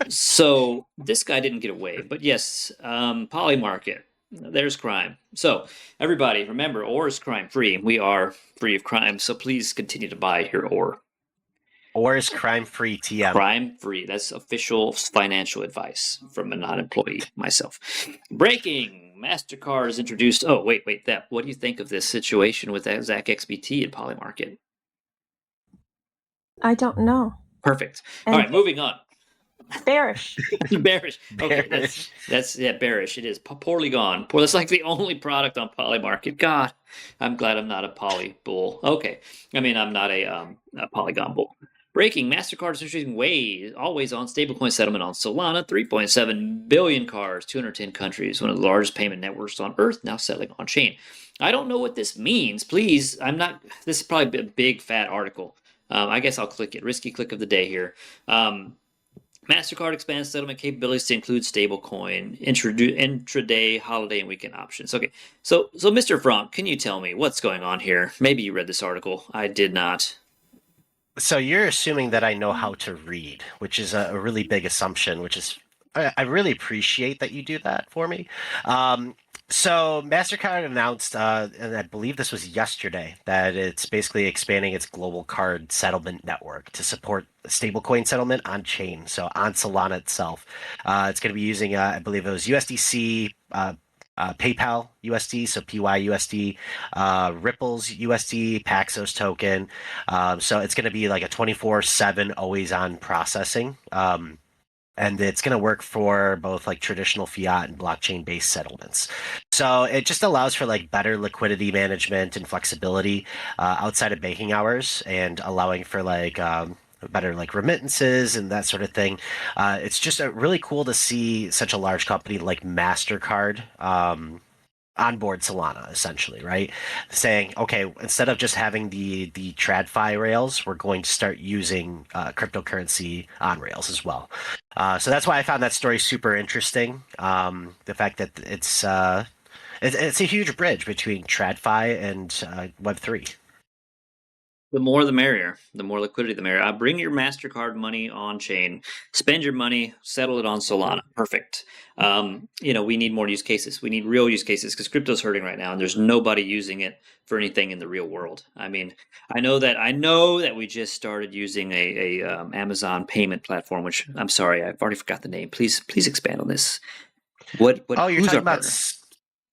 So this guy didn't get away. But yes, Polymarket. There's crime. So everybody, remember, ore is crime free. We are free of crime. So please continue to buy your ore. Ore is crime free, TM. Crime free. That's official financial advice from a non-employee, myself. Breaking. MasterCard is introduced. Oh, wait. Thep, what do you think of this situation with Zach XBT and Polymarket? I don't know. Perfect. All right, moving on. Bearish. Bearish. Okay, that's bearish. It is poorly gone. That's like the only product on Polymarket. God, I'm glad I'm not a poly bull. Okay, I mean I'm not a Polygon bull. Breaking: MasterCard is introducing always on stablecoin settlement on Solana. 3.7 billion cards, 210 countries. One of the largest payment networks on Earth now settling on chain. I don't know what this means. Please, I'm not. This is probably a big fat article. I guess I'll click it. Risky click of the day here. MasterCard expands settlement capabilities to include stablecoin, intraday, holiday, and weekend options. Okay, so Mr. Fronk, can you tell me what's going on here? Maybe you read this article. I did not. So you're assuming that I know how to read, which is a really big assumption, which is I really appreciate that you do that for me. So MasterCard announced, and I believe this was yesterday, that it's basically expanding its global card settlement network to support stablecoin settlement on chain, so on Solana itself. It's going to be using, I believe it was USDC, PayPal USD, so PYUSD, Ripple's USD, Paxos token. So it's going to be like a 24/7 always on processing. And it's going to work for both like traditional fiat and blockchain based settlements. So it just allows for like better liquidity management and flexibility outside of banking hours, and allowing for like better like remittances and that sort of thing. It's just really cool to see such a large company like MasterCard onboard Solana, essentially, right? Saying, okay, instead of just having the TradFi rails, we're going to start using cryptocurrency on rails as well. So that's why I found that story super interesting. The fact that it's a huge bridge between TradFi and Web3. The more the merrier. The more liquidity, the merrier. Bring your MasterCard money on chain. Spend your money. Settle it on Solana. Perfect. We need more use cases. We need real use cases because crypto's hurting right now, and there's nobody using it for anything in the real world. I mean, I know that we just started using a Amazon payment platform, which I'm sorry, I've already forgot the name. Please expand on this. What? Oh, Who's our partner?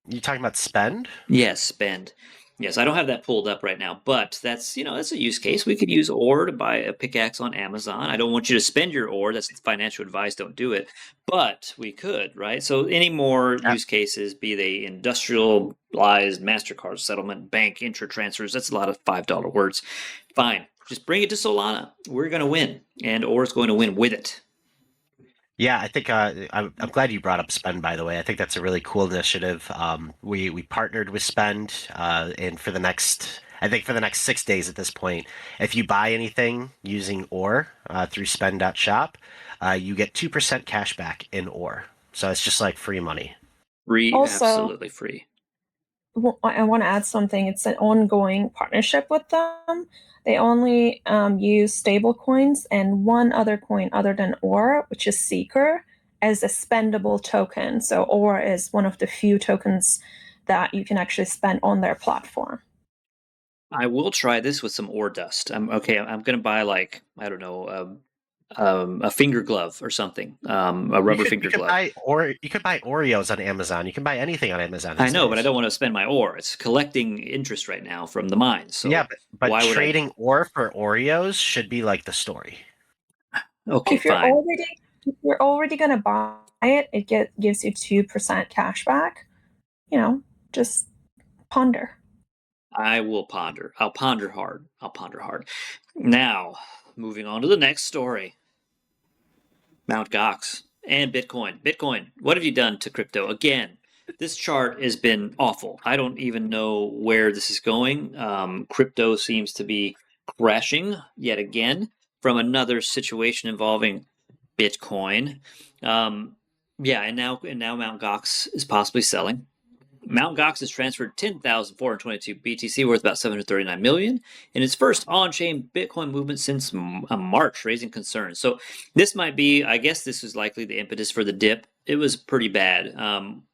You're talking about Spend? Yes, Spend. Yes, I don't have that pulled up right now, but that's a use case. We could use ore to buy a pickaxe on Amazon. I don't want you to spend your ore. That's financial advice. Don't do it. But we could, right? So any more use cases, be they industrialized MasterCard settlement, bank intra-transfers, that's a lot of $5 words. Fine. Just bring it to Solana. We're going to win, and ore is going to win with it. Yeah, I think I'm glad you brought up Spend, by the way. I think that's a really cool initiative. We partnered with Spend, and for the next 6 days at this point, if you buy anything using Ore through Spend.shop, you get 2% cash back in Ore. So it's just like free money. Free, Also, absolutely free. I want to add something. It's an ongoing partnership with them. They only use stable coins and one other coin other than Ore, which is Seeker, as a spendable token. So Ore is one of the few tokens that you can actually spend on their platform. I will try this with some ore dust. I'm going to buy like, I don't know, a finger glove or something, a rubber finger glove. You could buy Oreos on Amazon. You can buy anything on Amazon. I know, but I don't want to spend my ore. It's collecting interest right now from the mines. So yeah, but trading ore for Oreos should be like the story. Okay, if you're already going to buy it, it gives you 2% cash back. Just ponder. I will ponder. I'll ponder hard. Now, moving on to the next story. Mt. Gox and Bitcoin. Bitcoin, what have you done to crypto? Again, this chart has been awful. I don't even know where this is going. Crypto seems to be crashing yet again from another situation involving Bitcoin. And now Mt. Gox is possibly selling. Mt. Gox has transferred 10,422 BTC, worth about $739 million, in its first on-chain Bitcoin movement since March, raising concerns. So this might be, I guess this was likely the impetus for the dip. It was pretty bad.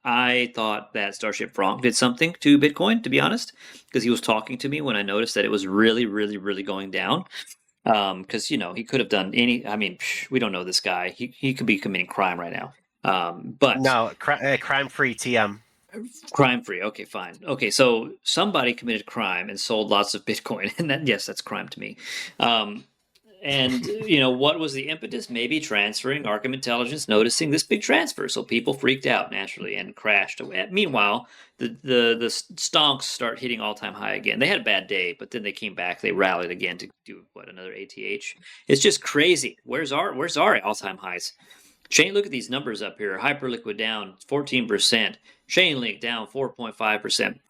I thought that Starship Fronk did something to Bitcoin, to be honest, because he was talking to me when I noticed that it was really, really, really going down. Because, he could have done we don't know this guy. He could be committing crime right now. But no, crime-free TM. Crime free. Okay, fine. Okay, so somebody committed crime and sold lots of Bitcoin, and that's crime to me. And what was the impetus? Maybe transferring Arkham Intelligence, noticing this big transfer, so people freaked out naturally and crashed. Meanwhile, the stonks start hitting all-time high again. They had a bad day, but then they came back. They rallied again to do another ATH. It's just crazy. Where's our all-time highs? Chain, look at these numbers up here. Hyperliquid down 14%. Chainlink down 4.5%.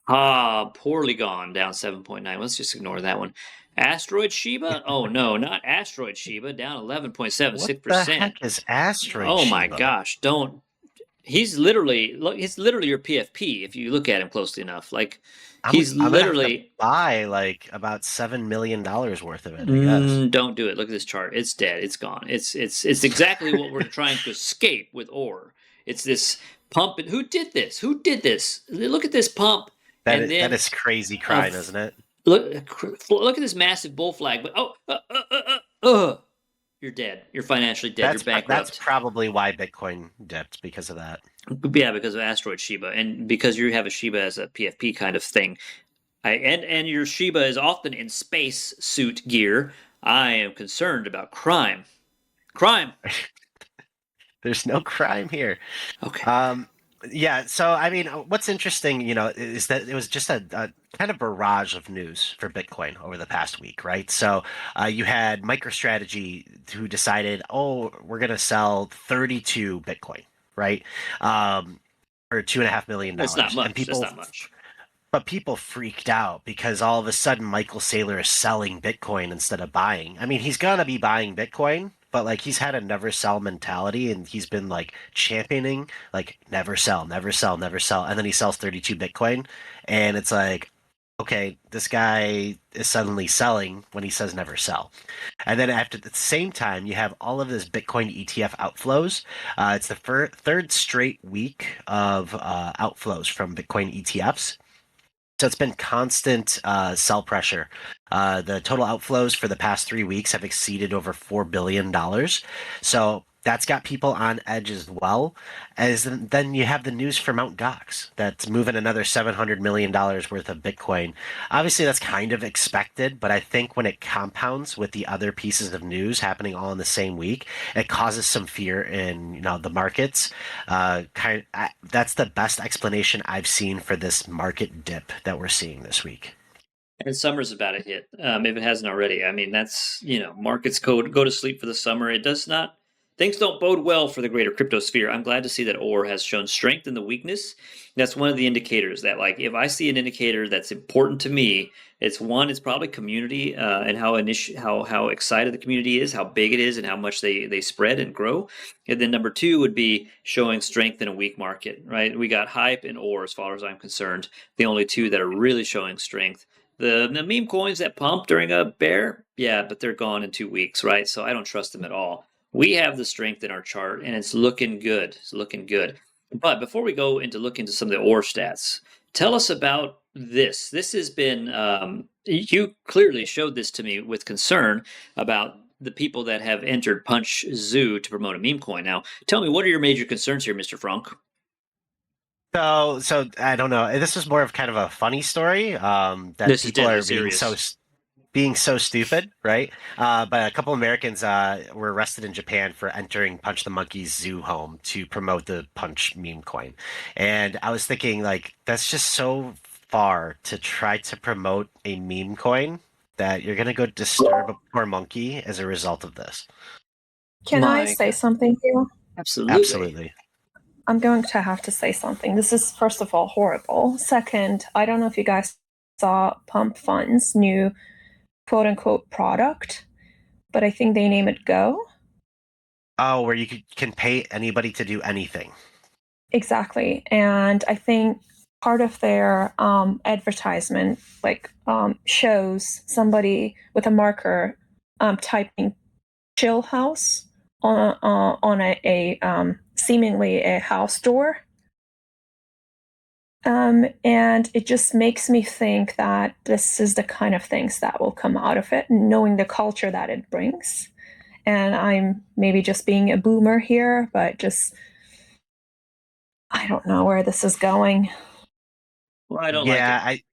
Polygon down 7.9%. Let's just ignore that one. Asteroid Shiba? Oh no, not Asteroid Shiba. Down 11.76%. What the heck is Asteroid Shiba? Oh my gosh! Don't. He's literally your PFP if you look at him closely enough. Like he's I'm gonna have to literally buy like about $7 million worth of it, I guess. don't do it. Look at this chart. It's dead. It's gone. It's exactly what we're trying to escape with ore. It's this pump. And who did this? Who did this? Look at this pump, and That then is crazy uh, crime, isn't it? look at this massive bull flag. But you're dead. You're financially dead. You're That's bankrupt. probably why Bitcoin dipped, because of that. Yeah, because of asteroid Shiba, and because you have a Shiba as a PFP kind of thing. And your Shiba is often in space suit gear. I am concerned about crime. Crime. There's no crime here. Okay. Yeah, so I mean, what's interesting, is that it was just a kind of barrage of news for Bitcoin over the past week, right? So you had MicroStrategy who decided, oh, we're going to sell 32 Bitcoin, right? For $2.5 million. That's not much. And people, That's not much. but people freaked out because all of a sudden Michael Saylor is selling Bitcoin instead of buying. I mean, he's gonna be buying Bitcoin, but like he's had a never sell mentality and he's been like championing like never sell, never sell, never sell. And then he sells 32 Bitcoin and it's like, okay, this guy is suddenly selling when he says never sell. And then after the same time, you have all of this Bitcoin ETF outflows. It's the third straight week of outflows from Bitcoin ETFs. So it's been constant sell pressure. The total outflows for the past 3 weeks have exceeded over $4 billion. So that's got people on edge as well. As then you have the news for Mt. Gox that's moving another $700 million worth of Bitcoin. Obviously, that's kind of expected, but I think when it compounds with the other pieces of news happening all in the same week, it causes some fear in the markets. That's the best explanation I've seen for this market dip that we're seeing this week. And summer's about to hit, if it hasn't already. I mean, that's, markets go to sleep for the summer. It does not, things don't bode well for the greater crypto sphere. I'm glad to see that ore has shown strength in the weakness. That's one of the indicators that, like, if I see an indicator that's important to me, it's probably community and how excited the community is, how big it is, and how much they spread and grow. And then number two would be showing strength in a weak market, right? We got hype and ore, as far as I'm concerned, the only two that are really showing strength. The meme coins that pump during a bear, yeah, but they're gone in 2 weeks, right? So I don't trust them at all. We have the strength in our chart, and it's looking good. It's looking good. But before we go into look into some of the ore stats, tell us about this. This has been you clearly showed this to me with concern about the people that have entered Punch Zoo to promote a meme coin. Now, tell me, what are your major concerns here, Mr. Fronk? So I don't know. This is more of kind of a funny story. That This is people deadly are serious. being so stupid, right? But a couple Americans were arrested in Japan for entering Punch the Monkey's zoo home to promote the Punch meme coin, and I was thinking like that's just so far to try to promote a meme coin that you're gonna go disturb a poor monkey as a result of this. Can I say something here? Absolutely. Absolutely. I'm going to have to say something. This is, first of all, horrible. Second, I don't know if you guys saw Pump Fund's new quote unquote product, but I think they name it Go. Oh, where you can pay anybody to do anything. Exactly. And I think part of their advertisement shows somebody with a marker typing chill house on a seemingly a house door. And it just makes me think that this is the kind of things that will come out of it, knowing the culture that it brings. And I'm maybe just being a boomer here, but just I don't know where this is going. Well, I don't like it.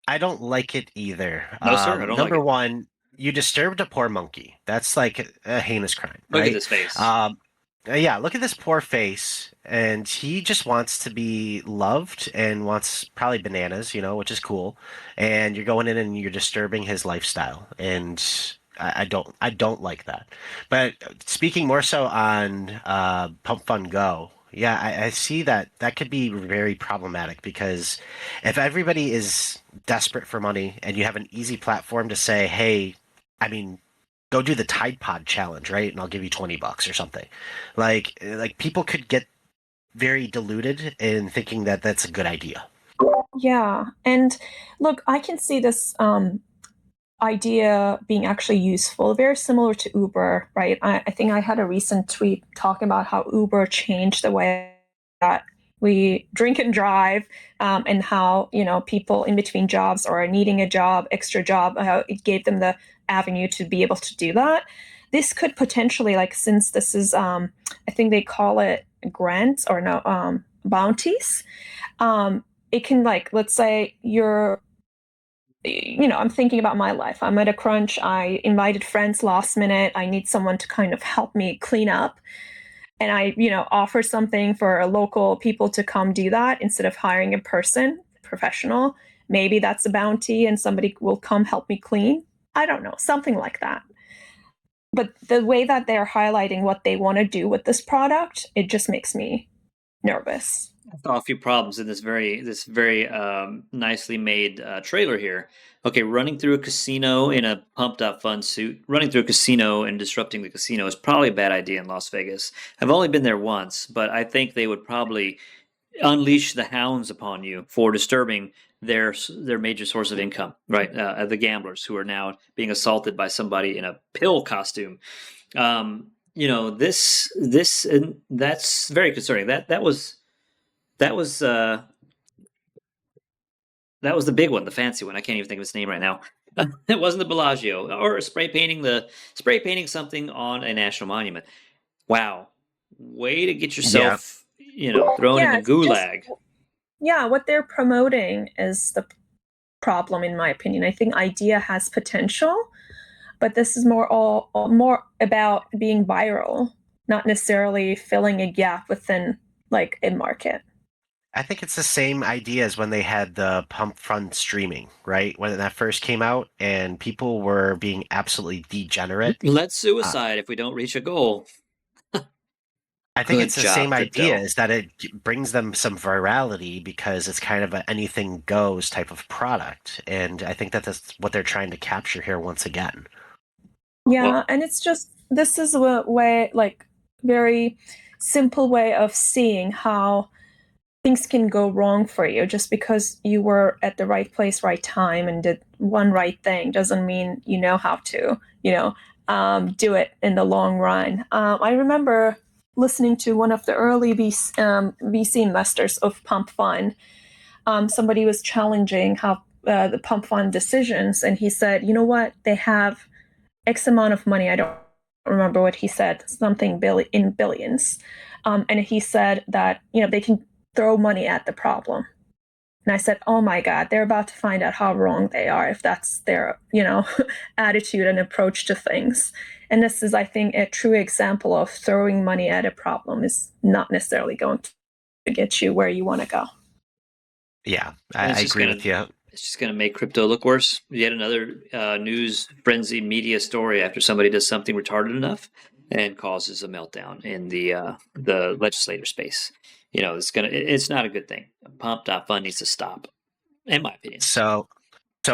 I don't like it either. No, sir, I don't like Number it. one, you disturbed a poor monkey. That's like a heinous crime, Look right? at this face. Yeah, look at this poor face, and he just wants to be loved and wants probably bananas, which is cool. And you're going in and you're disturbing his lifestyle, and I don't like that. But speaking more so on Pump Fund Go, yeah, I see that could be very problematic because if everybody is desperate for money and you have an easy platform to say, hey, I mean, go do the Tide Pod challenge, right? And I'll give you $20 or something. Like people could get very diluted in thinking that that's a good idea. Yeah. And look, I can see this idea being actually useful, very similar to Uber, right? I think I had a recent tweet talking about how Uber changed the way that we drink and drive, and how, people in between jobs or needing a job, extra job, how it gave them the avenue to be able to do that. This could potentially, like, since this is, I think they call it grants or no, bounties. It can, like, let's say I'm thinking about my life. I'm at a crunch. I invited friends last minute. I need someone to kind of help me clean up. And I, offer something for local people to come do that instead of hiring a person, professional. Maybe that's a bounty and somebody will come help me clean. I don't know, something like that. But the way that they're highlighting what they want to do with this product, it just makes me nervous. I saw a few problems in this very nicely made trailer here. Okay, running through a casino in a pumped up fun suit. Running through a casino and disrupting the casino is probably a bad idea in Las Vegas. I've only been there once, but I think they would probably unleash the hounds upon you for disturbing their major source of income, right? The gamblers who are now being assaulted by somebody in a pill costume. This and that's very concerning. That was that was the big one, the fancy one. I can't even think of its name right now. It wasn't the Bellagio or spray painting something on a national monument. Wow, way to get Yeah. yourself, thrown in Yeah, the it's just, gulag. yeah, what they're promoting is the problem, in my opinion. I think idea has potential, but this is more about being viral, not necessarily filling a gap within, like, a market. I think it's the same idea as when they had the pump fund streaming, right? When that first came out and people were being absolutely degenerate. Let's Uh, suicide if we don't reach a goal. I think Good it's the same job, idea, crypto. is that it brings them some virality because it's kind of an anything goes type of product. And I think that that's what they're trying to capture here once again. Yeah, Well, and it's just, this is a way, like, very simple way of seeing how things can go wrong for you. Just because you were at the right place, right time, and did one right thing doesn't mean you know how to, do it in the long run. I remember listening to one of the early VC investors of Pump Fund. Somebody was challenging how the Pump Fund decisions, and he said, you know what, they have X amount of money. I don't remember what he said, something in billions. And he said that, they can throw money at the problem. And I said, oh my God, they're about to find out how wrong they are if that's their, attitude and approach to things. And this is, I think, a true example of throwing money at a problem is not necessarily going to get you where you want to go. Yeah, and I agree with you. it's just gonna make crypto look worse. Yet another news frenzy media story after somebody does something retarded enough and causes a meltdown in the legislator space. It's not a good thing. Pump.fund needs to stop, in my opinion. So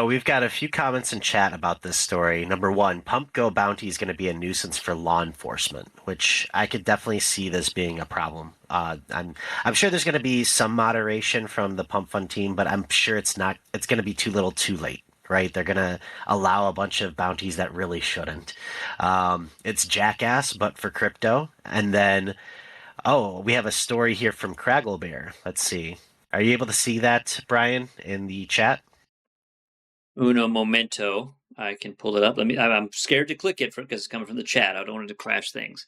we've got a few comments in chat about this story. Number one, Pump Go bounty is going to be a nuisance for law enforcement, which I could definitely see this being a problem. I'm sure there's going to be some moderation from the Pump Fund team, but I'm sure it's not. It's going to be too little, too late. Right? They're going to allow a bunch of bounties that really shouldn't. It's jackass, but for crypto. And then, oh, we have a story here from Cragglebear. Let's see. Are you able to see that, Brian, in the chat? Uno momento. I can pull it up. I'm scared to click it because it's coming from the chat. I don't want it to crash things.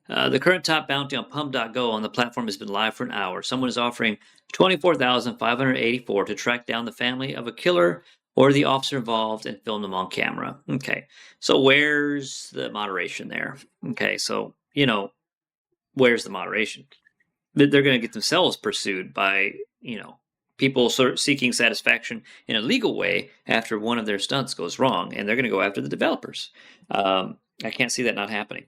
The current top bounty on Pump.go on the platform has been live for an hour. Someone is offering 24,584 to track down the family of a killer or the officer involved and film them on camera. Okay, so where's the moderation there? Okay, so where's the moderation? They're going to get themselves pursued by people sort of seeking satisfaction in a legal way after one of their stunts goes wrong, and they're going to go after the developers. I can't see that not happening.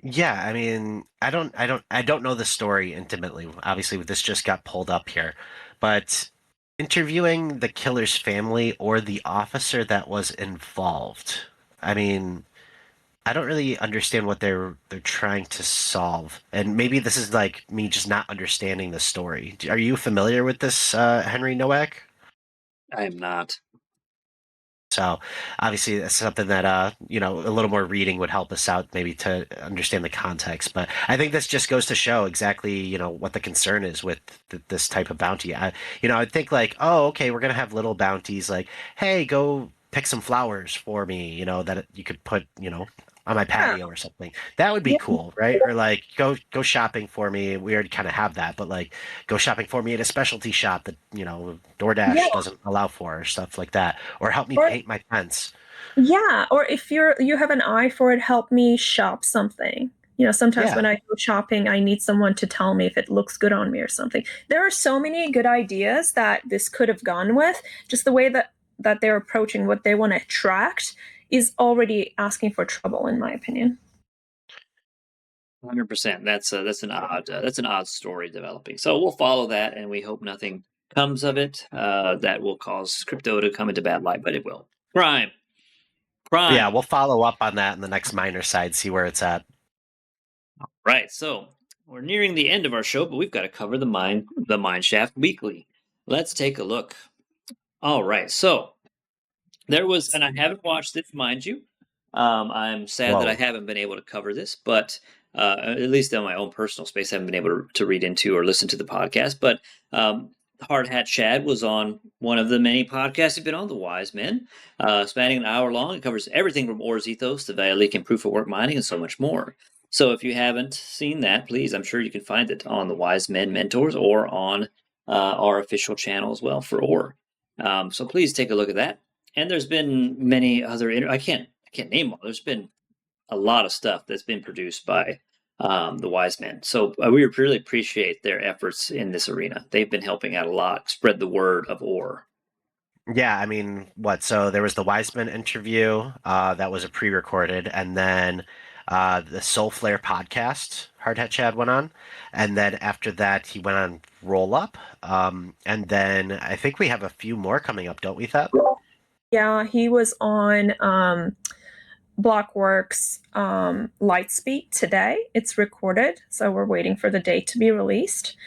Yeah, I mean, I don't know the story intimately. Obviously, this just got pulled up here, but interviewing the killer's family or the officer that was involved. I mean, I don't really understand what they're trying to solve, and maybe this is like me just not understanding the story. Are you familiar with this, Henry Nowak? I am not. So obviously that's something that a little more reading would help us out maybe to understand the context. But I think this just goes to show exactly, what the concern is with this type of bounty. I'd think like, oh, okay, we're gonna have little bounties like, hey, go pick some flowers for me, that you could put, on my Yeah. patio or something. That would be Yeah. cool, right? Or like go shopping for me. We already kind of have that, but like go shopping for me at a specialty shop that, Yeah. DoorDash doesn't allow for or stuff like that. Or help me Or paint my fence. yeah, or if you have an eye for it, help me shop something. Sometimes when Yeah. I go shopping, I need someone to tell me if it looks good on me or something. There are so many good ideas that this could have gone with. Just the way that they're approaching what they want to attract is already asking for trouble, in my opinion. 100%. That's an odd story developing. So we'll follow that, and we hope nothing comes of it that will cause crypto to come into bad light, but it will. Crime, Yeah, crime. we'll follow up on that in the next Minerside, see where it's at. Right. So we're nearing the end of our show, but we've got to cover the mine shaft weekly. Let's take a look. All right. So there was, and I haven't watched this, mind you. I'm sad that I Whoa. haven't been able to cover this, but at least in my own personal space, I haven't been able to read into or listen to the podcast. But Hard Hat Chad was on one of the many podcasts he's been on, The Wise Men, spanning an hour long. It covers everything from Or's ethos to value leak and proof of work mining and so much more. So if you haven't seen that, please, I'm sure you can find it on the Wise Men Mentors or on our official channel as well for Or. So please take a look at that. And there's been many other. I can't name all. There's been a lot of stuff that's been produced by the Wise Men. So we really appreciate their efforts in this arena. They've been helping out a lot, spread the word of Or. Yeah, I mean, what? So there was the Wiseman interview, that was a pre-recorded, and then the Soul Flare podcast, Hard Hat Chad went on, and then after that he went on Roll Up, and then I think we have a few more coming up, don't we, Thep? Yeah, he was on Blockworks Lightspeed today. It's recorded, so we're waiting for the date to be released.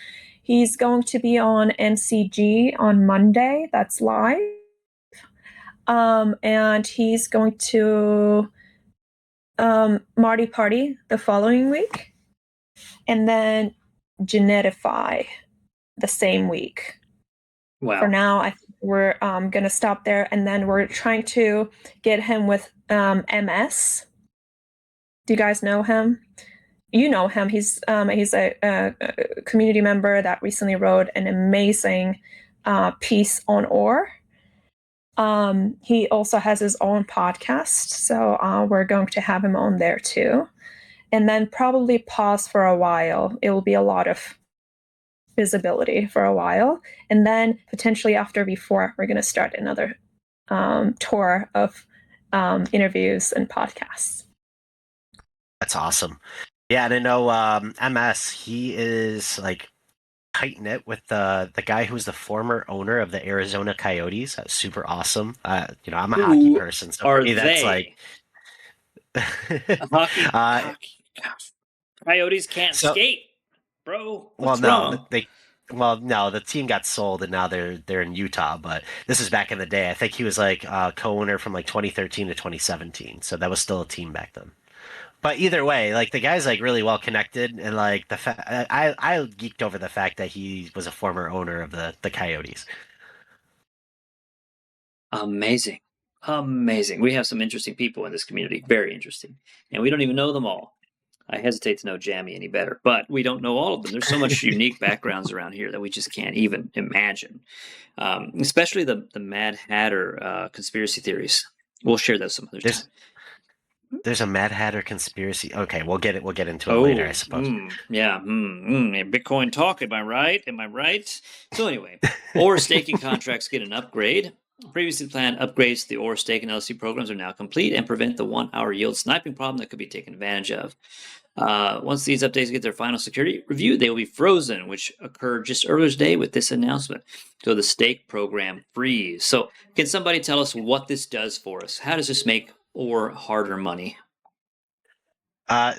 He's going to be on NCG on Monday. That's live. And he's going to Marty Party the following week, and then Genetify the same week. Wow. For now, I think we're going to stop there, and then we're trying to get him with MS. Do you guys know him? You know him. He's a community member that recently wrote an amazing piece on Or. He also has his own podcast, so we're going to have him on there too. And then probably pause for a while. It will be a lot of visibility for a while. And then potentially after V4, we're going to start another tour of interviews and podcasts. That's awesome. Yeah, and I know MS, he is like tight knit with the guy who's the former owner of the Arizona Coyotes. That's super awesome. I'm a hockey Who person, so for are me that's they? like Hockey. Coyotes can't so skate, bro. well What's no, wrong? no, the team got sold and now they're in Utah, but this is back in the day. I think he was like co-owner from like 2013 to 2017. So that was still a team back then. But either way, like the guy's like really well connected, and like I geeked over the fact that he was a former owner of the Coyotes. Amazing. Amazing. We have some interesting people in this community. Very interesting. And we don't even know them all. I hesitate to know Jammy any better, but we don't know all of them. There's so much unique backgrounds around here that we just can't even imagine. Especially the Mad Hatter conspiracy theories. We'll share those some other time. There's a Mad Hatter conspiracy. Okay, we'll get into it later, I suppose. Yeah, Bitcoin talk. Am I right? Am I right? So anyway, Or staking contracts get an upgrade. Previously planned upgrades to the Or stake and LC programs are now complete and prevent the 1-hour yield sniping problem that could be taken advantage of. Once these updates get their final security review, they will be frozen, which occurred just earlier today with this announcement. So the stake program freeze. So can somebody tell us what this does for us? How does this make Or harder money?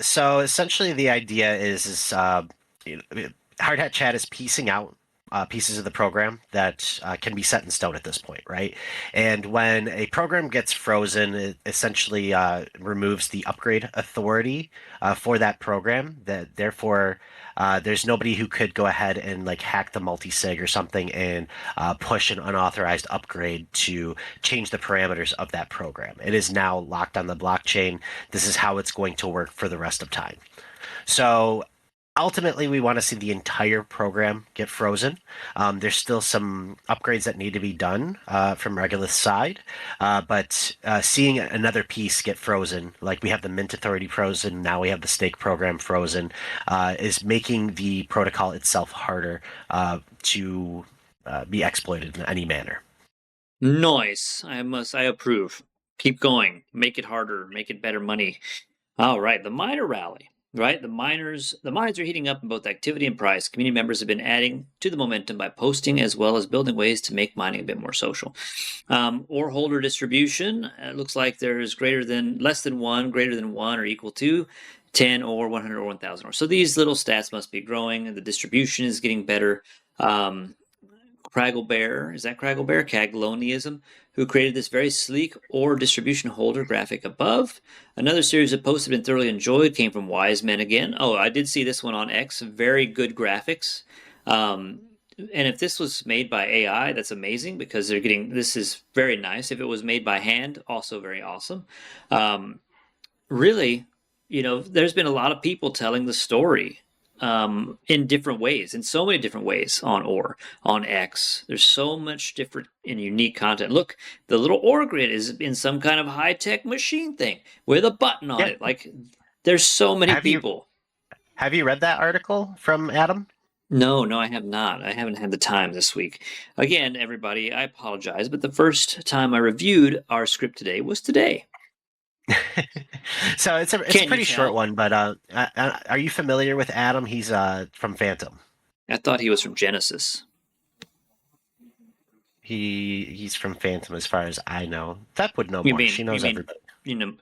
So essentially, the idea is you know, Hard Hat Chat is piecing out pieces of the program that can be set in stone at this point, right? And when a program gets frozen, it essentially removes the upgrade authority for that program. That therefore, there's nobody who could go ahead and like hack the multisig or something and push an unauthorized upgrade to change the parameters of that program. It is now locked on the blockchain. This is how it's going to work for the rest of time. So ultimately, we want to see the entire program get frozen. There's still some upgrades that need to be done from Regolith's side, but seeing another piece get frozen, like we have the Mint Authority frozen, now we have the stake program frozen, is making the protocol itself harder to be exploited in any manner. Nice. I approve. Keep going. Make it harder. Make it better money. All right. The miner rally. Right, the mines are heating up in both activity and price. Community members have been adding to the momentum by posting as well as building ways to make mining a bit more social. Ore holder distribution, it looks like there's less than one, greater than one, or equal to 10 or 100 or 1,000 ore. So these little stats must be growing, and the distribution is getting better. Cragglebear, is that Cragglebear? Cagloniism, who created this very sleek ore distribution holder graphic above. Another series of posts have been thoroughly enjoyed, came from Wise Men again. Oh, I did see this one on X. Very good graphics. And if this was made by AI, that's amazing because this is very nice. If it was made by hand, also very awesome. Really, there's been a lot of people telling the story in different ways, in so many different ways on Ore, on X. There's so much different and unique content. Look, the little Ore grid is in some kind of high-tech machine thing with a button on it. Like, there's so many people. Have you read that article from Adam? No, I have not. I haven't had the time this week. Again, everybody, I apologize, but the first time I reviewed our script today was today. So it's a pretty short one, but are you familiar with Adam? He's from Phantom. I thought he was from Genesis. He's from Phantom, as far as I know. Thep would know more. She knows everybody.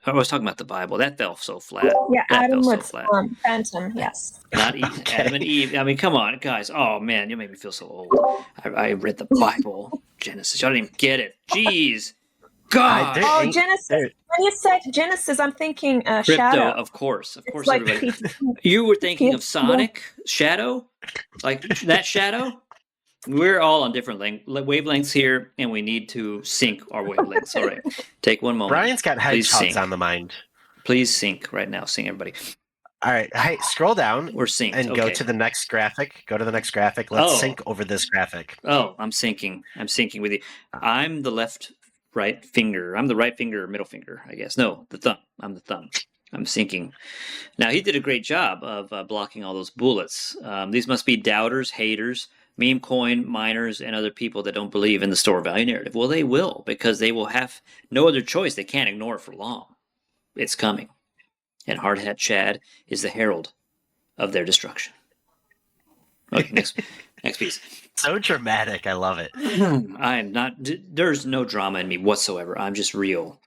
I was talking about the Bible. That fell so flat. Yeah, that Adam fell was so flat. Phantom, yes. Not Eve, okay. Adam and Eve. I mean, come on, guys. Oh, man, you made me feel so old. I read the Bible, Genesis. I didn't even get it. Jeez. God. Genesis. When you said Genesis, I'm thinking Crypto, Shadow. Of course, like everybody. You were thinking of Sonic Shadow? Like that Shadow? We're all on different wavelengths here, and we need to sync our wavelengths. All right, take one moment. Brian's got hedgehogs on the mind. Please sync right now. Sync, everybody. All right. Hey, scroll down. We're synced. And go to the next graphic. Go to the next graphic. Let's sync over this graphic. Oh, I'm syncing. I'm syncing with you. I'm the right finger. I'm the right finger, middle finger, I guess. No, the thumb. I'm the thumb. I'm syncing. Now, he did a great job of blocking all those bullets. These must be doubters, haters, meme coin miners, and other people that don't believe in the store value narrative. Well, they will, because they will have no other choice. They can't ignore it for long. It's coming. And Hard Hat Chad is the herald of their destruction. Okay, next piece. So dramatic. I love it. I'm not. There's no drama in me whatsoever. I'm just real.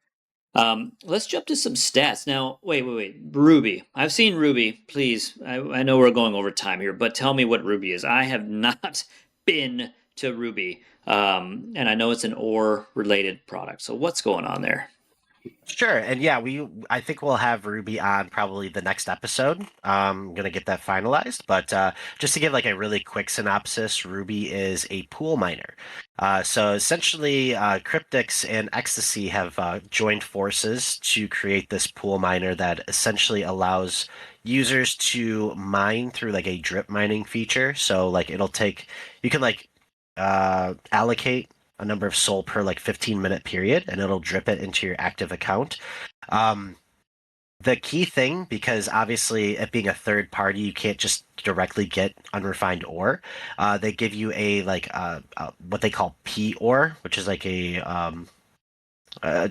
Let's jump to some stats now. Wait. Ruby. I've seen Ruby. Please. I know we're going over time here, but tell me what Ruby is. I have not been to Ruby, and I know it's an ore-related product. So what's going on there? Sure. And yeah, I think we'll have Ruby on probably the next episode. I'm going to get that finalized. But just to give like a really quick synopsis, Ruby is a pool miner. So essentially, Cryptics and Ecstasy have joined forces to create this pool miner that essentially allows users to mine through like a drip mining feature. So like you can like allocate a number of SOL per like 15-minute period, and it'll drip it into your active account. The key thing, because obviously it being a third party, you can't just directly get unrefined ore. They give you what they call P ore, which is like a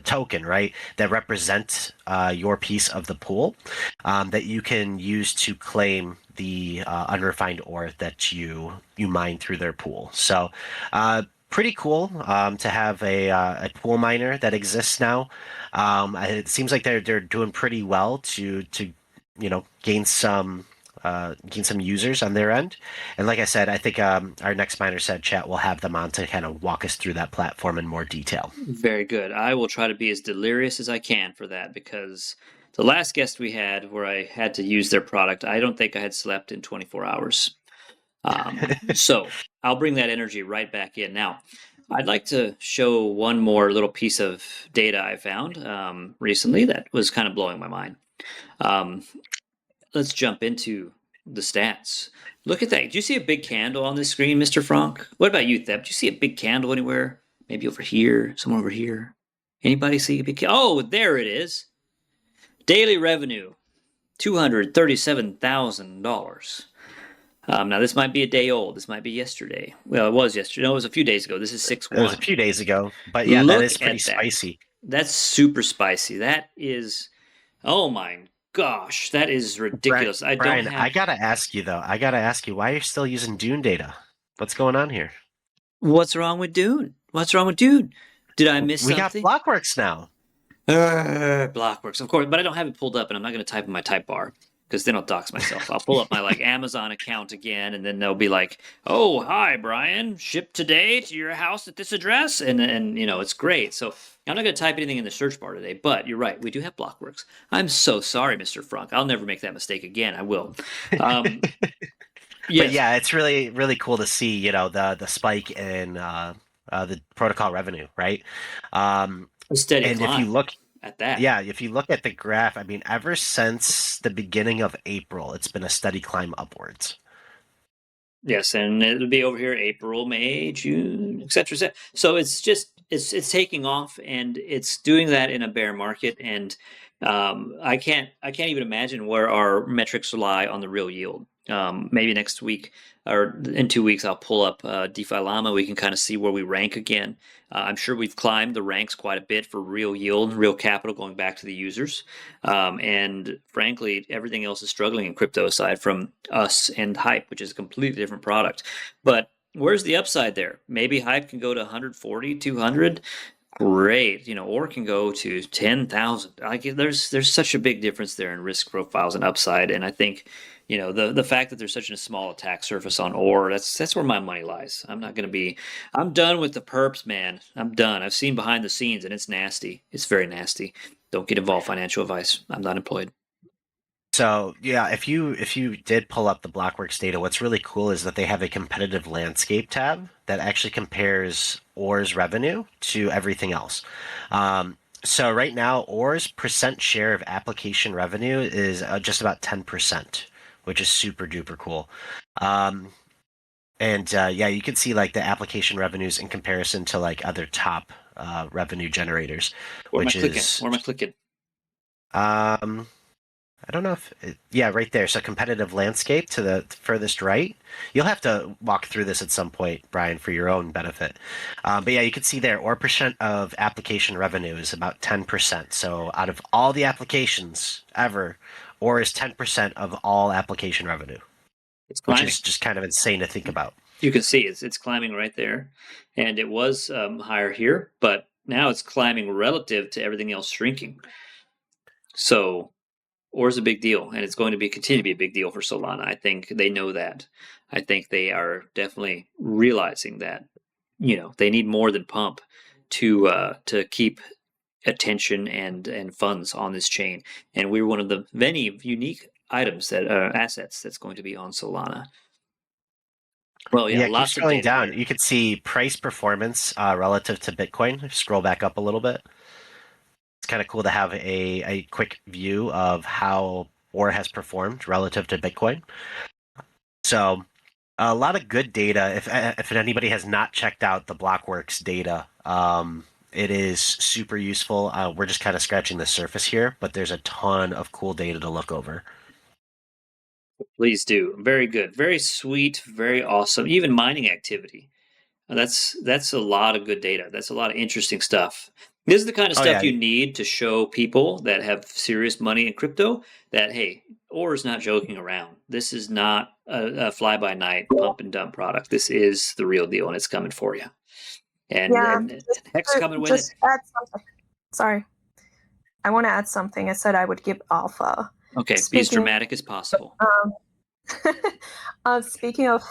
token, right, that represents your piece of the pool that you can use to claim the unrefined ore that you mine through their pool. So pretty cool to have a pool miner that exists now. It seems like they're doing pretty well to gain some users on their end. And like I said, I think our next Minerside Chat will have them on to kind of walk us through that platform in more detail. Very good. I will try to be as delirious as I can for that, because the last guest we had where I had to use their product, I don't think I had slept in 24 hours. So I'll bring that energy right back in. Now, I'd like to show one more little piece of data I found recently that was kind of blowing my mind. Let's jump into the stats. Look at that. Do you see a big candle on this screen, Mr. Fronk? What about you, Thep? Do you see a big candle anywhere? Maybe over here, somewhere over here. Anybody see a big candle? Oh, there it is. Daily revenue, $237,000. Now, this might be a day old. This might be yesterday. Well, it was yesterday. No, it was a few days ago. This is 6/1. It was a few days ago. But yeah, that is pretty spicy. That's super spicy. That is, oh my gosh, that is ridiculous. Brian, I got to ask you, though. Why you're still using Dune data? What's going on here? What's wrong with Dune? Did I miss something? We got Blockworks now. Blockworks, of course, but I don't have it pulled up, and I'm not going to type in my type bar, because then I'll dox myself. I'll pull up my Amazon account again, and then they'll be like, "Oh, hi, Brian, shipped today to your house at this address," and it's great. So I'm not going to type anything in the search bar today. But you're right, we do have Blockworks. I'm so sorry, Mr. Fronk. I'll never make that mistake again. I will. Yes. But yeah, it's really, really cool to see, the spike in the protocol revenue, right? A steady climb. If you look at that, if you look at the graph, I mean, ever since the beginning of April, it's been a steady climb upwards. Yes, and it'll be over here April, May, June, etc. So it's just it's taking off, and it's doing that in a bear market, and I can't even imagine where our metrics lie on the real yield. Maybe next week or in 2 weeks, I'll pull up DeFi Llama. We can kind of see where we rank again. I'm sure we've climbed the ranks quite a bit for real yield, real capital going back to the users. And frankly, everything else is struggling in crypto aside from us and Hype, which is a completely different product. But where's the upside there? Maybe Hype can go to 140, 200. Great, or can go to 10,000. There's such a big difference there in risk profiles and upside, and I think the fact that there's such a small attack surface on ore, that's where my money lies. I'm done with the perps, man. I'm done. I've seen behind the scenes, and it's nasty. It's very nasty. Don't get involved. Financial advice. I'm not employed. So yeah, if you did pull up the Blockworks data, what's really cool is that they have a competitive landscape tab that actually compares OR's revenue to everything else. So right now, OR's percent share of application revenue is just about 10%, which is super duper cool. You can see the application revenues in comparison to other top revenue generators. Where am I clicking? I don't know right there. So competitive landscape to the furthest right. You'll have to walk through this at some point, Brian, for your own benefit. But yeah, you can see there, or percent of application revenue is about 10%. So out of all the applications ever, or is 10% of all application revenue. It's climbing. Which is just kind of insane to think about. You can see it's climbing right there, and it was higher here, but now it's climbing relative to everything else shrinking. So OR is a big deal, and it's going to continue to be a big deal for Solana. I think they know that. I think they are definitely realizing that they need more than pump to keep attention and funds on this chain, and we're one of the many unique items assets that's going to be on Solana. Well, yeah, lots of scrolling down. You can see price performance relative to Bitcoin. Scroll back up a little bit. It's kind of cool to have a quick view of how OR has performed relative to Bitcoin. So a lot of good data. If anybody has not checked out the Blockworks data, it is super useful. We're just kind of scratching the surface here, but there's a ton of cool data to look over. Please do. Very good. Very sweet. Very awesome. Even mining activity. That's a lot of good data. That's a lot of interesting stuff. This is the kind of stuff you need to show people that have serious money in crypto that, hey, OR is not joking around. This is not a fly-by-night pump and dump product. This is the real deal, and it's coming for you. And Hex coming with it. Add something. Sorry. I want to add something. I said I would give alpha. Okay, be as Speaking dramatic as possible. speaking of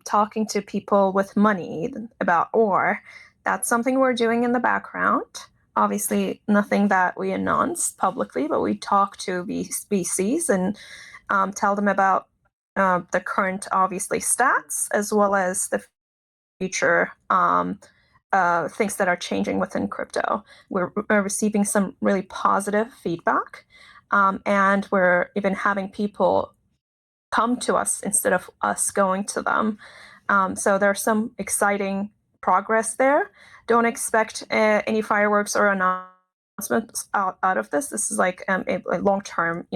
talking to people with money about ore, that's something we're doing in the background. Obviously, nothing that we announce publicly, but we talk to VCs and tell them about the current, obviously, stats as well as the future things that are changing within crypto. We're receiving some really positive feedback, and we're even having people come to us instead of us going to them. So there's some exciting progress there. Don't expect any fireworks or announcements out of this. This is like a long-term,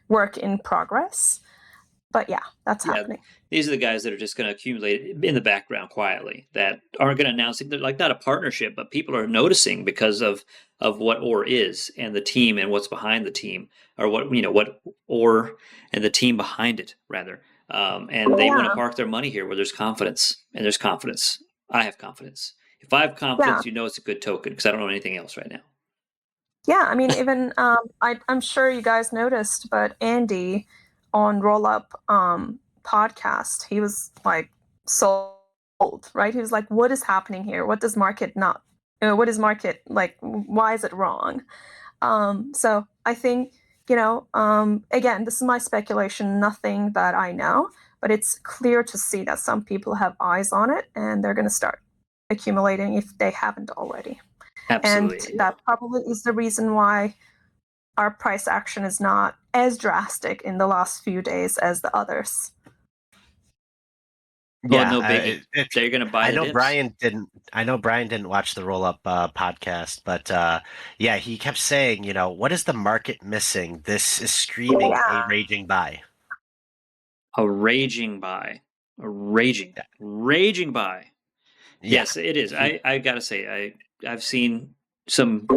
work in progress. But yeah, that's happening. These are the guys that are just going to accumulate in the background quietly, that aren't going to announce it. They're like not a partnership, but people are noticing because of what OR is and the team and what's behind the team, or what OR and the team behind it rather. And they want to park their money here where there's confidence, and there's confidence. I have confidence. If I have confidence, it's a good token, because I don't know anything else right now. Yeah, I mean, even I'm sure you guys noticed, but Andy on Rollup podcast, he was like sold, right? He was like, "What is happening here? What does market not? What is market like? Why is it wrong?" So I think again, this is my speculation, nothing that I know, but it's clear to see that some people have eyes on it, and they're going to start accumulating if they haven't already. Absolutely. And that probably is the reason why our price action is not as drastic in the last few days as the others. Well, no biggie. They're going to buy. I know Brian didn't watch the Roll Up podcast, but yeah, he kept saying, what is the market missing? This is screaming a raging buy. A raging buy. A raging buy. Yeah. Yes, it is. I gotta say, I've seen some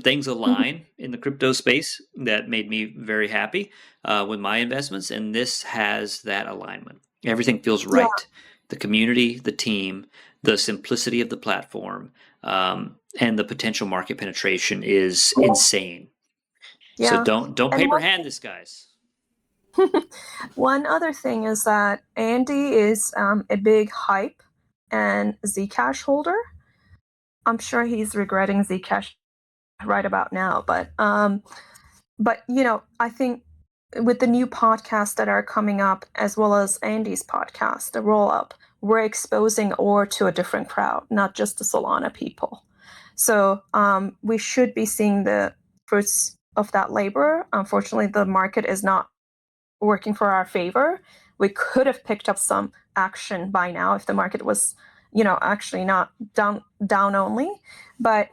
things align in the crypto space that made me very happy with my investments, and this has that alignment. Everything feels right. Yeah. The community, the team, the simplicity of the platform, and the potential market penetration is insane. Yeah. So don't paper hand this, guys. One other thing is that Andy is a big hype and Zcash holder. I'm sure he's regretting Zcash right about now, but I think with the new podcasts that are coming up, as well as Andy's podcast, the Roll Up, we're exposing OR to a different crowd, not just the Solana people. So we should be seeing the fruits of that labor. Unfortunately, the market is not working for our favor. We could have picked up some action by now if the market was, actually not down only. But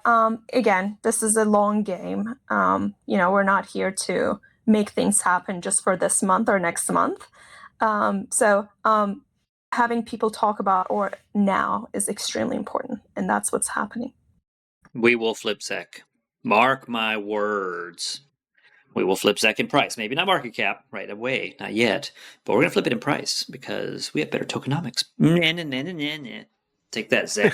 again, this is a long game. We're not here to make things happen just for this month or next month. So having people talk about OR now is extremely important, and that's what's happening. We will flip SEC. Mark my words. We will flip SEC in price. Maybe not market cap right away, not yet, but we're going to flip it in price because we have better tokenomics. Take that, Zek.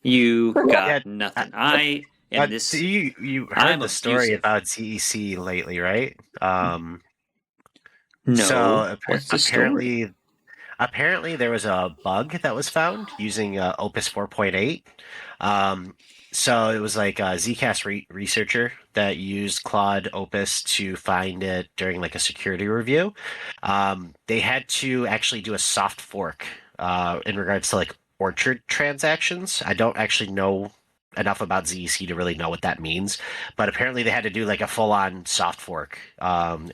You got nothing. I am this. You heard the story about ZEC lately, right? No. So what's the story? Apparently there was a bug that was found using Opus 4.8. So it was like a Zcash researcher that used Claude Opus to find it during like a security review. They had to actually do a soft fork in regards to like orchard transactions. I don't actually know enough about ZEC to really know what that means, but apparently they had to do like a full-on soft fork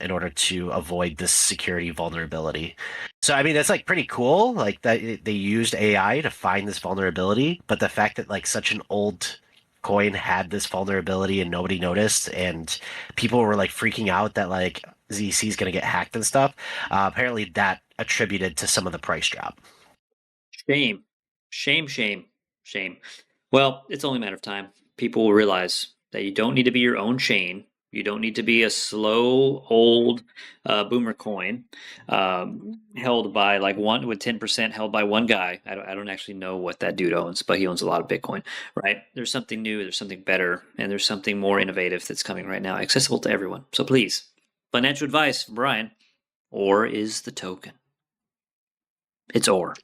in order to avoid this security vulnerability. So I mean that's like pretty cool, like that they used AI to find this vulnerability, but the fact that like such an old coin had this vulnerability and nobody noticed, and people were like freaking out that like ZEC is going to get hacked and stuff, apparently that attributed to some of the price drop. Shame. Well, it's only a matter of time. People will realize that you don't need to be your own chain. You don't need to be a slow, old boomer coin held by like one with 10% held by one guy. I don't actually know what that dude owns, but he owns a lot of Bitcoin, right? There's something new, there's something better, and there's something more innovative that's coming right now, accessible to everyone. So please Financial advice from Brian. Or is the token. It's or.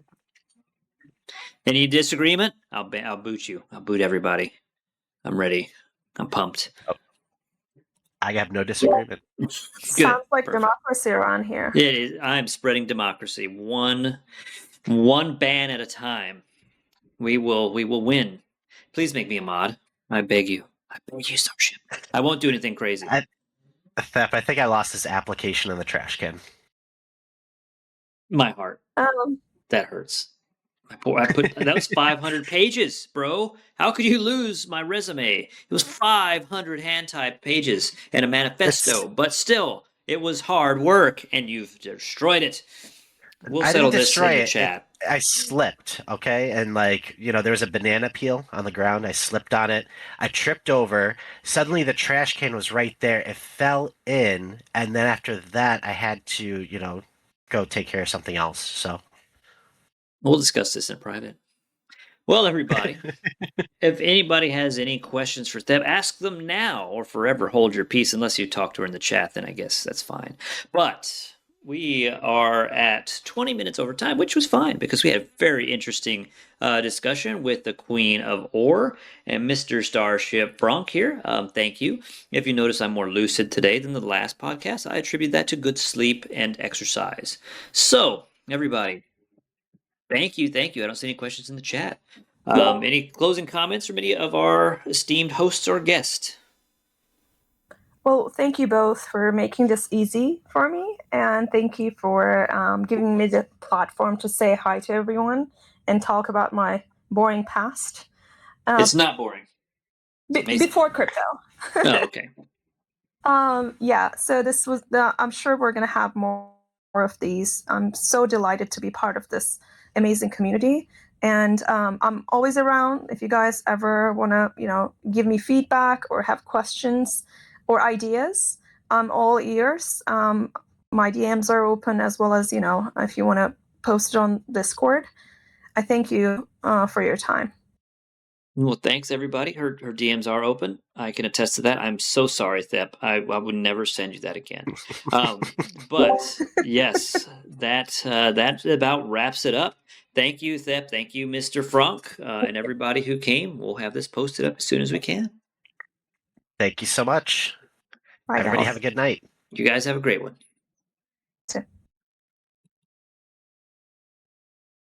Any disagreement? I'll boot you. I'll boot everybody. I'm ready. I'm pumped. I have no disagreement. Good. Sounds like Perfect. democracy around here. It is. I'm spreading democracy one ban at a time. We will win. Please make me a mod. I beg you. I beg you, Starship. I won't do anything crazy. Thep, I think I lost this application in the trash can. My heart. That hurts. That was 500 pages, bro. How could you lose my resume? It was 500 hand-typed pages and a manifesto, but still, it was hard work, and you've destroyed it. We'll settle this in the chat. I slipped, okay? And there was a banana peel on the ground. I slipped on it. I tripped over. Suddenly the trash can was right there. It fell in. And then after that, I had to, go take care of something else. So we'll discuss this in private. Well, everybody, if anybody has any questions for Thep, ask them now or forever hold your peace. Unless you talk to her in the chat, then I guess that's fine. But we are at 20 minutes over time, which was fine because we had a very interesting discussion with the Queen of Or and Mr. Starship Fronk here. Thank you. If you notice, I'm more lucid today than the last podcast. I attribute that to good sleep and exercise. So, everybody, thank you. I don't see any questions in the chat. Any closing comments from any of our esteemed hosts or guests? Well, thank you both for making this easy for me, and thank you for giving me the platform to say hi to everyone and talk about my boring past. It's not boring. Before crypto. Oh, okay. Yeah, so this was I'm sure we're going to have more of these. I'm so delighted to be part of this amazing community. And I'm always around if you guys ever want to, give me feedback or have questions or ideas. I'm all ears. My DMs are open as well as, if you want to post it on Discord. I thank you for your time. Well, thanks, everybody. Her DMs are open. I can attest to that. I'm so sorry, Thep. I would never send you that again. But yes, that about wraps it up. Thank you, Thep. Thank you, Mr. Fronk, and everybody who came. We'll have this posted up as soon as we can. Thank you so much. Bye, Everybody guys. have a good night. You guys have a great one.